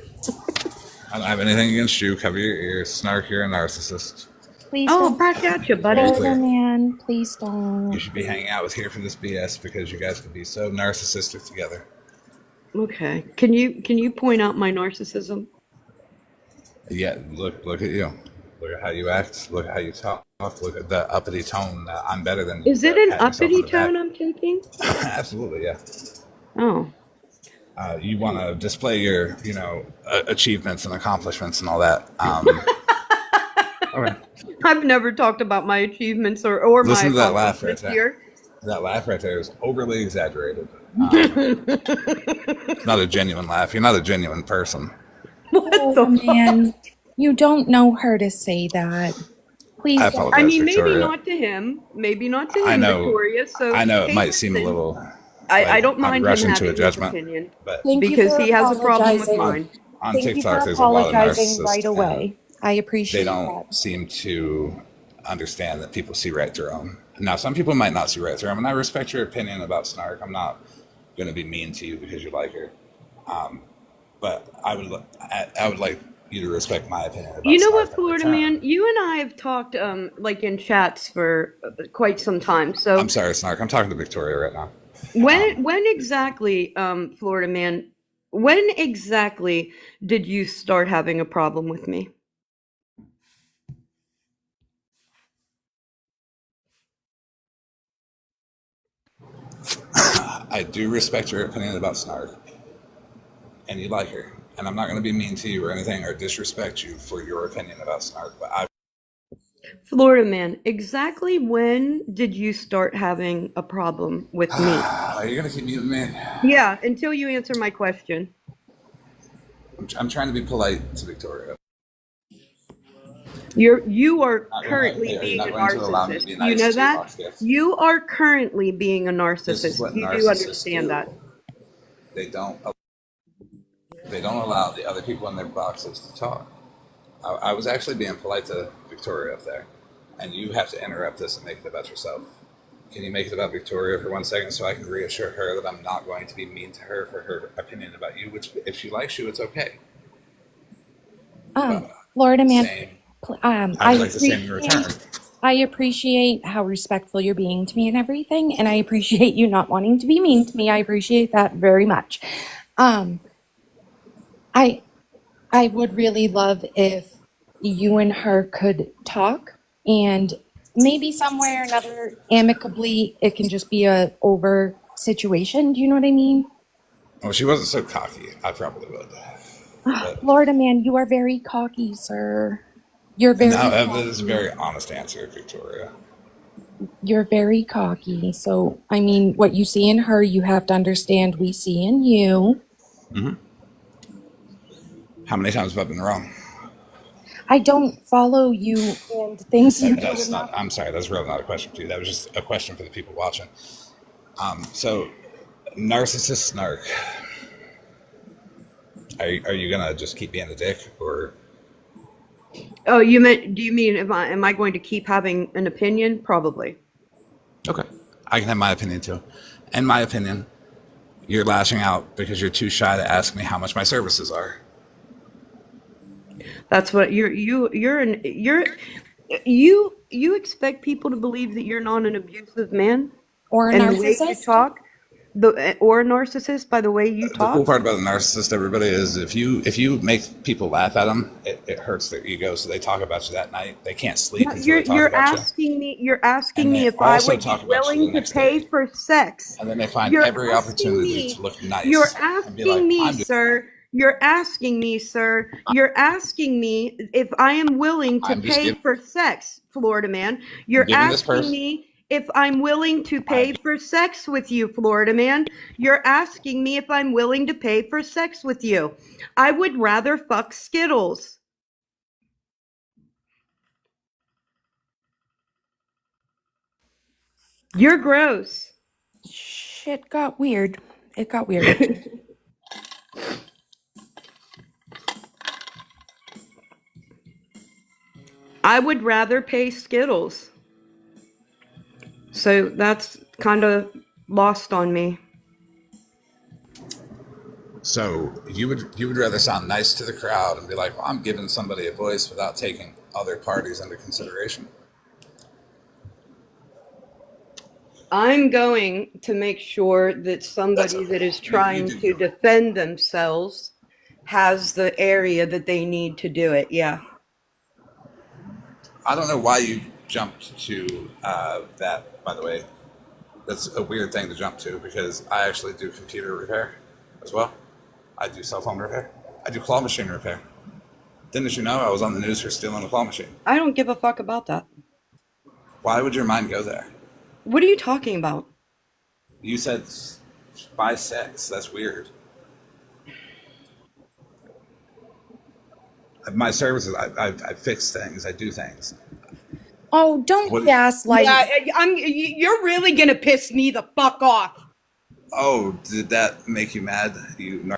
Speaker 3: I don't have anything against you. Cover your ears. Snark, you're a narcissist.
Speaker 2: Please
Speaker 1: Oh,
Speaker 2: don't.
Speaker 1: back at you,
Speaker 3: It's very
Speaker 1: buddy.
Speaker 2: Florida
Speaker 3: clear.
Speaker 2: man, please
Speaker 3: You
Speaker 2: don't.
Speaker 3: should be hanging out with here for this BS because you guys could be so narcissistic together.
Speaker 1: Okay. Can you point out my narcissism?
Speaker 3: Yeah, look at you. Look at how you act. Look at how you talk. Look at the uppity tone. I'm better than you.
Speaker 1: Is it an
Speaker 3: Pat yourself on
Speaker 1: uppity
Speaker 3: the
Speaker 1: tone
Speaker 3: back.
Speaker 1: I'm thinking?
Speaker 3: Absolutely, yeah.
Speaker 1: Oh.
Speaker 3: You want to display your, achievements and accomplishments and all that. Okay.
Speaker 1: I've never talked about my achievements or my
Speaker 3: Listen to that laugh right
Speaker 1: accomplishments
Speaker 3: there.
Speaker 1: here.
Speaker 3: That laugh right there is overly exaggerated. It's not a genuine laugh. You're not a genuine person.
Speaker 1: What
Speaker 2: Florida
Speaker 1: the fuck?
Speaker 2: man, you don't know her to say that. Please
Speaker 3: I
Speaker 2: don't.
Speaker 1: I
Speaker 3: apologize,
Speaker 1: mean, maybe
Speaker 3: Victoria.
Speaker 1: not to him. Maybe not to
Speaker 3: I
Speaker 1: him,
Speaker 3: know.
Speaker 1: Victoria. So,
Speaker 3: I know it
Speaker 1: hey,
Speaker 3: might seem a
Speaker 1: listen,
Speaker 3: little
Speaker 1: I
Speaker 3: like
Speaker 1: don't
Speaker 3: I'm
Speaker 1: mind him
Speaker 3: rushing to a
Speaker 1: having his
Speaker 3: judgment,
Speaker 1: opinion
Speaker 3: but
Speaker 2: Thank you
Speaker 1: because
Speaker 2: for
Speaker 1: he has a problem with
Speaker 2: apologizing.
Speaker 1: mine.
Speaker 3: on
Speaker 2: Thank you for
Speaker 3: TikTok there's a lot of
Speaker 2: apologizing right
Speaker 3: narcissists, and
Speaker 2: away. I
Speaker 3: they
Speaker 2: appreciate
Speaker 3: don't
Speaker 2: that.
Speaker 3: seem to understand that people see right through them. Now, some people might not see right through them, and I respect your opinion about Snark. I'm not going to be mean to you because you like her, but I would like you to respect my opinion
Speaker 1: You
Speaker 3: about
Speaker 1: know
Speaker 3: Snark
Speaker 1: what,
Speaker 3: in
Speaker 1: Florida
Speaker 3: return.
Speaker 1: man? You and I have talked like in chats for quite some time.
Speaker 3: I'm
Speaker 1: So
Speaker 3: sorry, Snark. I'm talking to Victoria right now.
Speaker 1: when exactly, Florida man, when exactly did you start having a problem with me?
Speaker 3: I do respect your opinion about Snark, and you like her. And I'm not going to be mean to you or anything or disrespect you for your opinion about Snark, but
Speaker 1: Florida man, exactly when did you start having a problem with me?
Speaker 3: are you going to keep muting me?
Speaker 1: Yeah, until you answer my question.
Speaker 3: I'm trying to be polite to Victoria.
Speaker 1: You are currently
Speaker 3: Are you
Speaker 1: being
Speaker 3: not
Speaker 1: a
Speaker 3: going to allow me to
Speaker 1: narcissist.
Speaker 3: be
Speaker 1: You
Speaker 3: nice
Speaker 1: know
Speaker 3: to your
Speaker 1: that?
Speaker 3: box gift?
Speaker 1: You are currently being a
Speaker 3: This is
Speaker 1: narcissist.
Speaker 3: what
Speaker 1: You do
Speaker 3: narcissists
Speaker 1: understand that.
Speaker 3: do. They don't. They don't allow the other people in their boxes to talk. I was actually being polite to Victoria up there, and you have to interrupt this and make it about yourself. Can you make it about Victoria for 1 second so I can reassure her that I'm not going to be mean to her for her opinion about you? Which, if she likes you, it's okay. But
Speaker 2: Florida man,
Speaker 3: same, I
Speaker 2: I
Speaker 3: would like the same in return.
Speaker 2: appreciate how respectful you're being to me and everything, and I appreciate you not wanting to be mean to me. I appreciate that very much. Um, I I would really love if you and her could talk, and maybe somewhere or another amicably it can just be a over situation. Do you know what I mean?
Speaker 3: Well, she wasn't so cocky. I probably would. But
Speaker 2: Florida man, you are very cocky, sir. You're
Speaker 3: and
Speaker 2: very
Speaker 3: now that is a
Speaker 2: cocky.
Speaker 3: very honest answer, Victoria.
Speaker 2: You're very cocky. So, I mean, what you see in her, you have to understand we see in you.
Speaker 3: How many times have I been wrong?
Speaker 2: I don't follow you and things you do
Speaker 3: That's not.
Speaker 2: enough.
Speaker 3: I'm sorry. That's really not a question for you. That was just a question for the people watching. So, narcissist Snark. Are you gonna just keep being a dick, or
Speaker 1: Oh, do you mean am I going to keep having an opinion? Probably.
Speaker 3: okay? I can have my opinion too. In my opinion, you're lashing out because you're too shy to ask me how much my services are.
Speaker 1: That's what you expect people to believe that you're not an abusive man
Speaker 2: Or a
Speaker 1: and the way you
Speaker 2: narcissist.
Speaker 1: talk, or a narcissist by the way you
Speaker 3: The cool
Speaker 1: talk.
Speaker 3: part about a narcissist, everybody, is if you make people laugh at them, it hurts their ego. So they talk about you that night. They can't sleep
Speaker 1: No,
Speaker 3: until
Speaker 1: You're
Speaker 3: they talk
Speaker 1: you're
Speaker 3: about you,
Speaker 1: asking me you're
Speaker 3: and
Speaker 1: asking me
Speaker 3: they
Speaker 1: if I
Speaker 3: also
Speaker 1: would
Speaker 3: talk
Speaker 1: be
Speaker 3: about you the
Speaker 1: willing to
Speaker 3: next
Speaker 1: pay
Speaker 3: day.
Speaker 1: for sex.
Speaker 3: And then they find
Speaker 1: You're
Speaker 3: every
Speaker 1: asking
Speaker 3: opportunity to
Speaker 1: me
Speaker 3: look
Speaker 1: you're
Speaker 3: nice and be
Speaker 1: asking
Speaker 3: like,
Speaker 1: me,
Speaker 3: "I'm doing,
Speaker 1: sir. You're asking me, sir. You're asking me if I am willing to
Speaker 3: I'm just
Speaker 1: pay
Speaker 3: giving,
Speaker 1: for sex, Florida man.
Speaker 3: I'm
Speaker 1: You're
Speaker 3: giving this
Speaker 1: asking
Speaker 3: person,
Speaker 1: me if I'm willing to
Speaker 3: I'm
Speaker 1: pay for sex with you, Florida man. You're asking me if I'm willing to pay for sex with you. I would rather fuck Skittles. You're gross.
Speaker 2: Shit got weird. It got weird.
Speaker 1: I would rather pay Skittles. So kind of lost on me.
Speaker 3: So you would rather sound nice to the crowd and be like, well, I'm giving somebody a voice without taking other parties into consideration?
Speaker 1: I'm going to make sure that somebody
Speaker 3: Okay.
Speaker 1: that is
Speaker 3: You
Speaker 1: trying
Speaker 3: do
Speaker 1: to
Speaker 3: you.
Speaker 1: defend themselves has the area that they need to do it. Yeah.
Speaker 3: I don't know why you jumped to that, by the way. That's a weird thing to jump to because I actually do computer repair as well. I do cell phone repair. I do claw machine repair. Didn't you know I was on the news for stealing a claw machine?
Speaker 1: I don't give a fuck about that.
Speaker 3: Why would your mind go there?
Speaker 1: What are you talking about?
Speaker 3: You said by sex. That's weird. My services, I fix things. I do things.
Speaker 2: Oh, don't
Speaker 3: What?
Speaker 2: gaslight.
Speaker 1: Yeah, you're really gonna piss me the fuck off.
Speaker 3: Oh, did that make you mad? You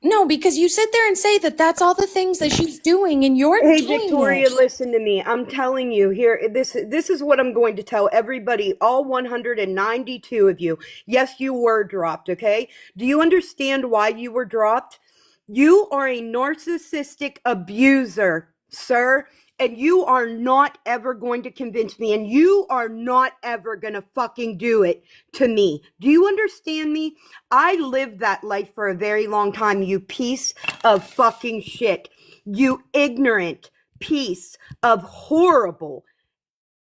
Speaker 2: No, because you sit there and say that that's all the things that she's doing, and you're
Speaker 1: Hey,
Speaker 2: doing
Speaker 1: Victoria,
Speaker 2: it.
Speaker 1: listen to me. I'm telling you here, this is what I'm going to tell everybody, all 192 of you. Yes, you were dropped, okay? Do you understand why you were dropped? You are a narcissistic abuser, sir, and you are not ever going to convince me, and you are not ever going to fucking do it to me. Do you understand me? I lived that life for a very long time, you piece of fucking shit. You ignorant piece of horrible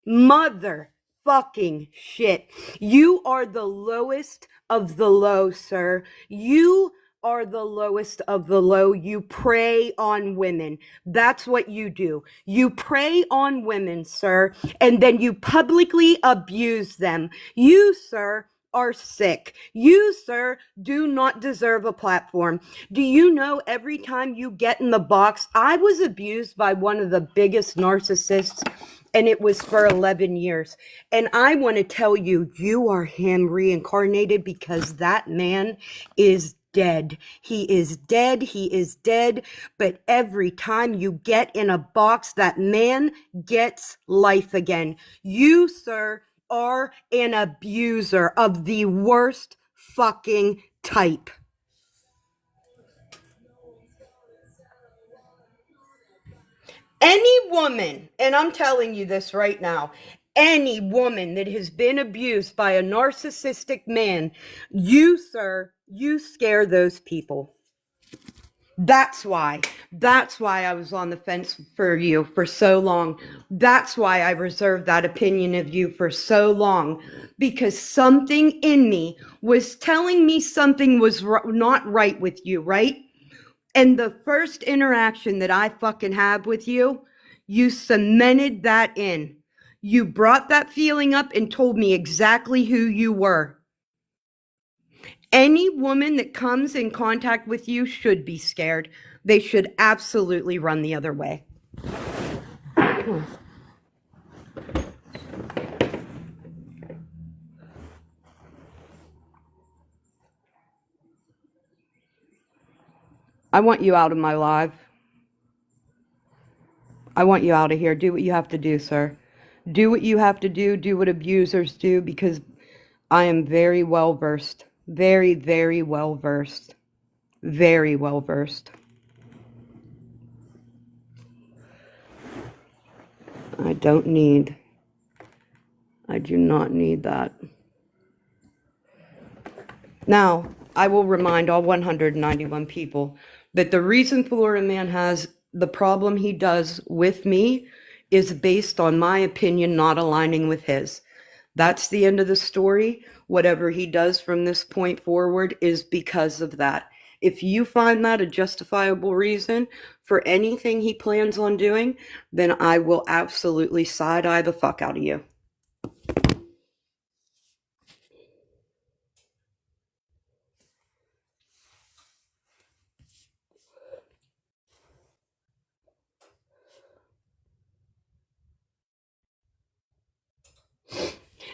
Speaker 1: motherfucking shit. You are the lowest of the low, sir. You are the lowest of the low. You prey on women. That's what you do. You prey on women, sir, and then you publicly abuse them. You, sir, are sick. You, sir, do not deserve a platform. Do you know every time you get in the box, I was abused by one of the biggest narcissists, and it was for 11 years. And I want to tell you, you are him reincarnated because that man is dead. He is dead. He is dead. But every time you get in a box, that man gets life again. You, sir, are an abuser of the worst fucking type. Any woman, and I'm telling you this right now, any woman that has been abused by a narcissistic man, you, sir, you scare those people. That's why I was on the fence for you for so long. That's why I reserved that opinion of you for so long, because something in me was telling me something was not right with you, right? And the first interaction that I fucking had with you, you cemented that in. You brought that feeling up and told me exactly who you were. Any woman that comes in contact with you should be scared. They should absolutely run the other way. I want you out of my life. I want you out of here. Do what you have to do, sir. Do what you have to do. Do what abusers do, because I am very well versed. Very, very well versed. Very well versed. I do not need that. Now, I will remind all 191 people that the reason Florida Man has the problem he does with me is based on my opinion not aligning with his. That's the end of the story. Whatever he does from this point forward is because of that. If you find that a justifiable reason for anything he plans on doing, then I will absolutely side-eye the fuck out of you.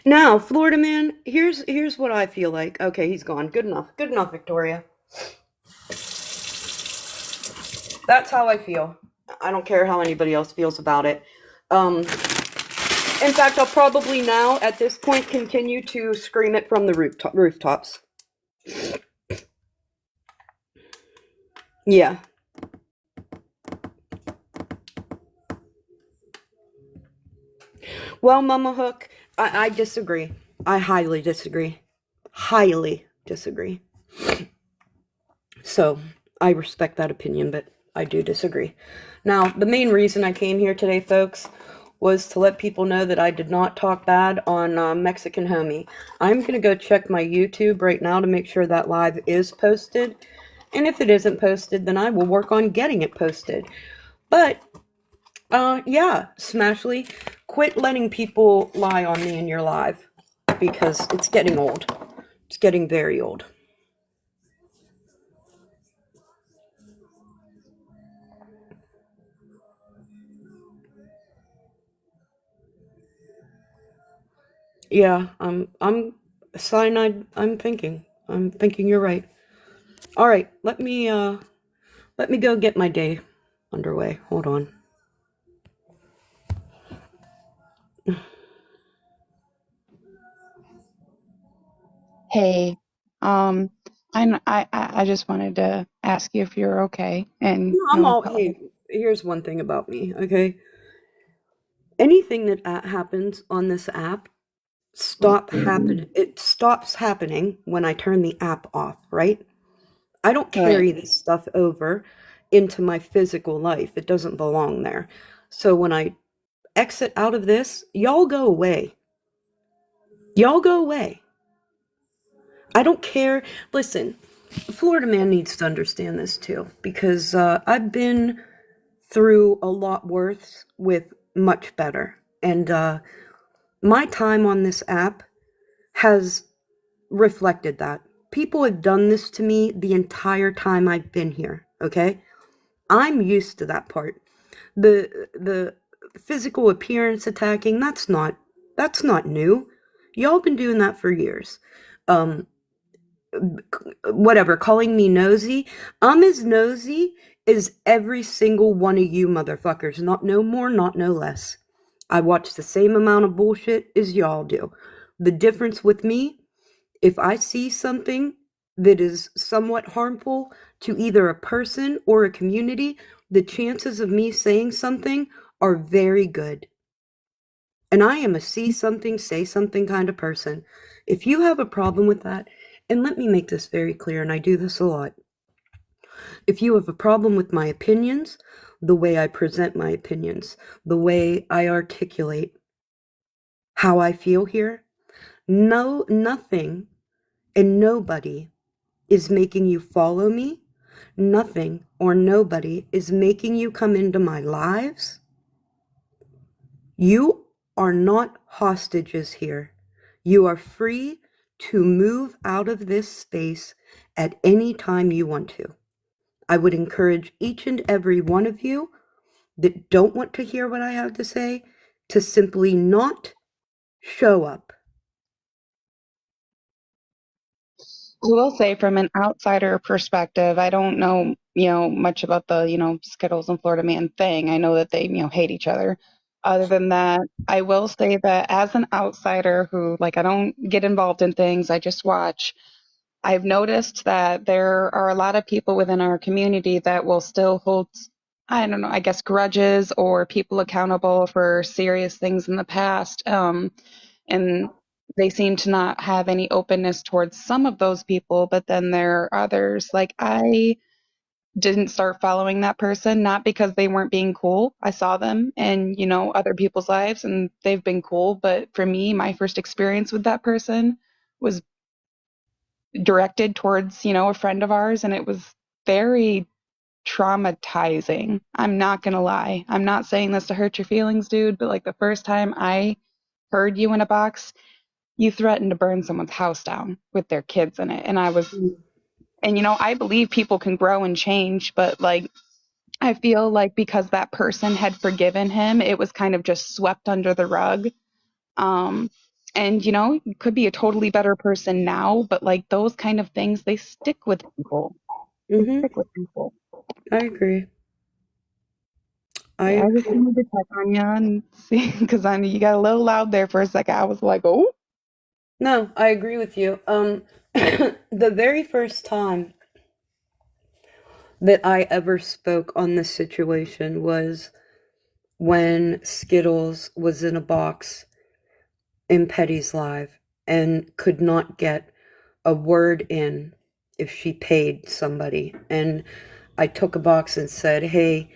Speaker 1: Now, Florida Man, here's what I feel like. Okay, he's gone. Good enough. Good enough, Victoria. That's how I feel. I don't care how anybody else feels about it. In fact, I'll probably now, at this point, continue to scream it from the rooftops. Yeah. Well, Mama Hook, I disagree. I highly disagree. Highly disagree. So, I respect that opinion, but I do disagree. Now, the main reason I came here today, folks, was to let people know that I did not talk bad on Mexican Homie. I'm going to go check my YouTube right now to make sure that live is posted. And if it isn't posted, then I will work on getting it posted. But, yeah, Smashly, quit letting people lie on me in your live. Because it's getting old. It's getting very old. Yeah, I'm cyanide. I'm thinking. I'm thinking you're right. All right, let me go get my day underway. Hold on.
Speaker 4: Hey, I just wanted to ask you if you're okay, and
Speaker 1: No, I'm all. Hey, here's one thing about me. Okay, anything that happens on this app, stop happen. It stops happening when I turn the app off. Right? I don't
Speaker 4: right.
Speaker 1: carry this stuff over into my physical life. It doesn't belong there. So when I exit out of this, y'all go away. Y'all go away. I don't care. Listen, Florida man needs to understand this too, because I've been through a lot worse with much better. And my time on this app has reflected that. People have done this to me the entire time I've been here, okay? I'm used to that part. The physical appearance attacking, that's not new. Y'all been doing that for years. Um Whatever, calling me nosy. I'm as nosy as every single one of you motherfuckers. Not no more, not no less. I watch the same amount of bullshit as y'all do. The difference with me, if I see something that is somewhat harmful to either a person or a community, the chances of me saying something are very good. And I am a see something, say something kind of person. If you have a problem with that, and let me make this very clear, and I do this a lot. If you have a problem with my opinions, the way I present my opinions, the way I articulate how I feel here, no, nothing and nobody is making you follow me. Nothing or nobody is making you come into my lives. You are not hostages here. You are free to move out of this space at any time you want to. I would encourage each and every one of you that don't want to hear what I have to say to simply not show up.
Speaker 4: I will say from an outsider perspective, I don't know, much about the, Skittles and Florida Man thing. I know that they, hate each other. Other than that, I will say that as an outsider who, like, I don't get involved in things, I just watch. I've noticed that there are a lot of people within our community that will still hold, I don't know, I guess grudges or people accountable for serious things in the past. And they seem to not have any openness towards some of those people, but then there are others. Like I didn't start following that person, not because they weren't being cool. I saw them in, other people's lives and they've been cool. But for me, my first experience with that person was directed towards, a friend of ours, and it was very traumatizing. I'm not gonna lie. I'm not saying this to hurt your feelings, dude, but like the first time I heard you in a box, you threatened to burn someone's house down with their kids in it. And I was, and I believe people can grow and change, but like, I feel like because that person had forgiven him, it was kind of just swept under the rug. Um, and you could be a totally better person now, but like those kind of things, they stick with people. They
Speaker 1: Mm-hmm.
Speaker 4: stick with people.
Speaker 1: I agree. I
Speaker 4: Yeah, I just
Speaker 1: agree.
Speaker 4: wanted to check on you and see because I know you got a little loud there for a second. I was like, oh.
Speaker 1: No, I agree with you. The very first time that I ever spoke on this situation was when Skittles was in a box in Petty's Live and could not get a word in if she paid somebody. And I took a box and said, hey,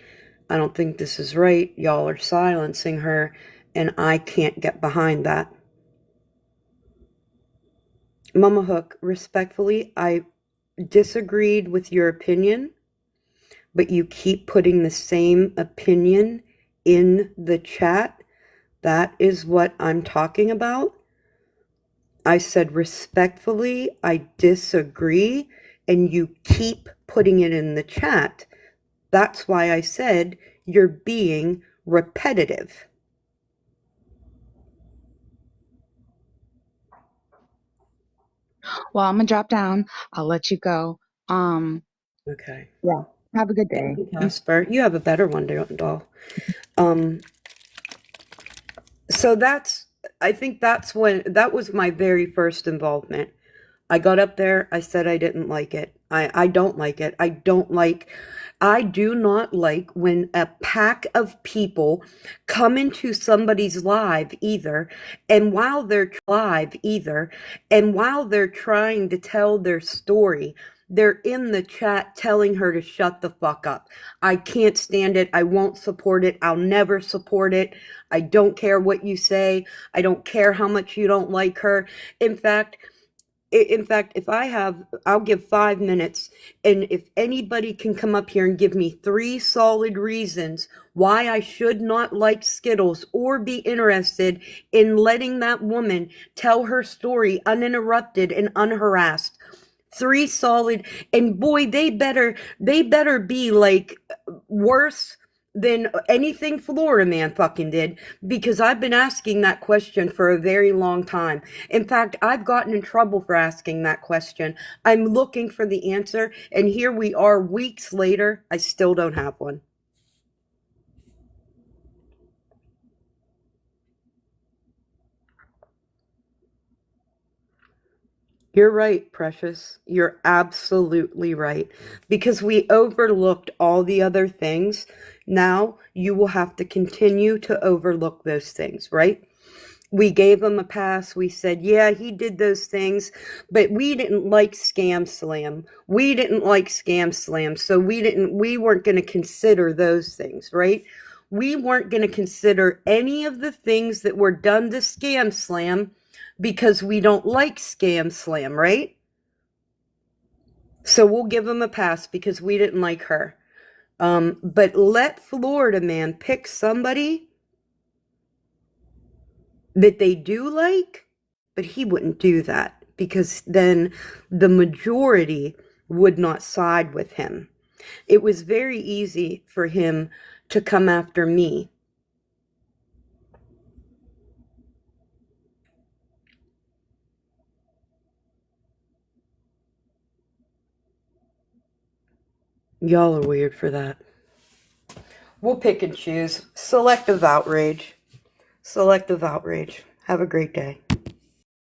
Speaker 1: I don't think this is right. Y'all are silencing her, and I can't get behind that. Mama Hook, respectfully, I disagreed with your opinion, but you keep putting the same opinion in the chat. That is what I'm talking about. I said respectfully, I disagree, and you keep putting it in the chat. That's why I said you're being repetitive.
Speaker 4: Well, I'm gonna drop down. I'll let you go.
Speaker 1: Okay.
Speaker 4: Yeah. Have a good
Speaker 1: Thank
Speaker 4: day.
Speaker 1: you, Casper. You have a better one, doll. Um, so I think that was my very first involvement. I got up there, I said I didn't like it. I don't like it. I do not like when a pack of people come into somebody's live either, and while they're trying to tell their story, they're in the chat telling her to shut the fuck up. I can't stand it. I won't support it. I'll never support it. I don't care what you say. I don't care how much you don't like her. In fact, I'll give 5 minutes, and if anybody can come up here and give me 3 solid reasons why I should not like Skittles or be interested in letting that woman tell her story uninterrupted and unharassed. 3 solid, and boy, they better be like worse than anything Florida Man fucking did, because I've been asking that question for a very long time. In fact, I've gotten in trouble for asking that question. I'm looking for the answer, and here we are weeks later. I still don't have one. You're right, Precious. You're absolutely right. Because we overlooked all the other things. Now you will have to continue to overlook those things, right? We gave him a pass. We said, yeah, he did those things, but we didn't like Scam Slam. We didn't like Scam Slam, so we weren't going to consider those things, right? We weren't going to consider any of the things that were done to Scam Slam because we don't like Scam Slam, right? So we'll give him a pass because we didn't like her. But let Florida Man pick somebody that they do like, but he wouldn't do that because then the majority would not side with him. It was very easy for him to come after me. Y'all are weird for that. We'll pick and choose. Selective outrage. Selective outrage. Have a great day.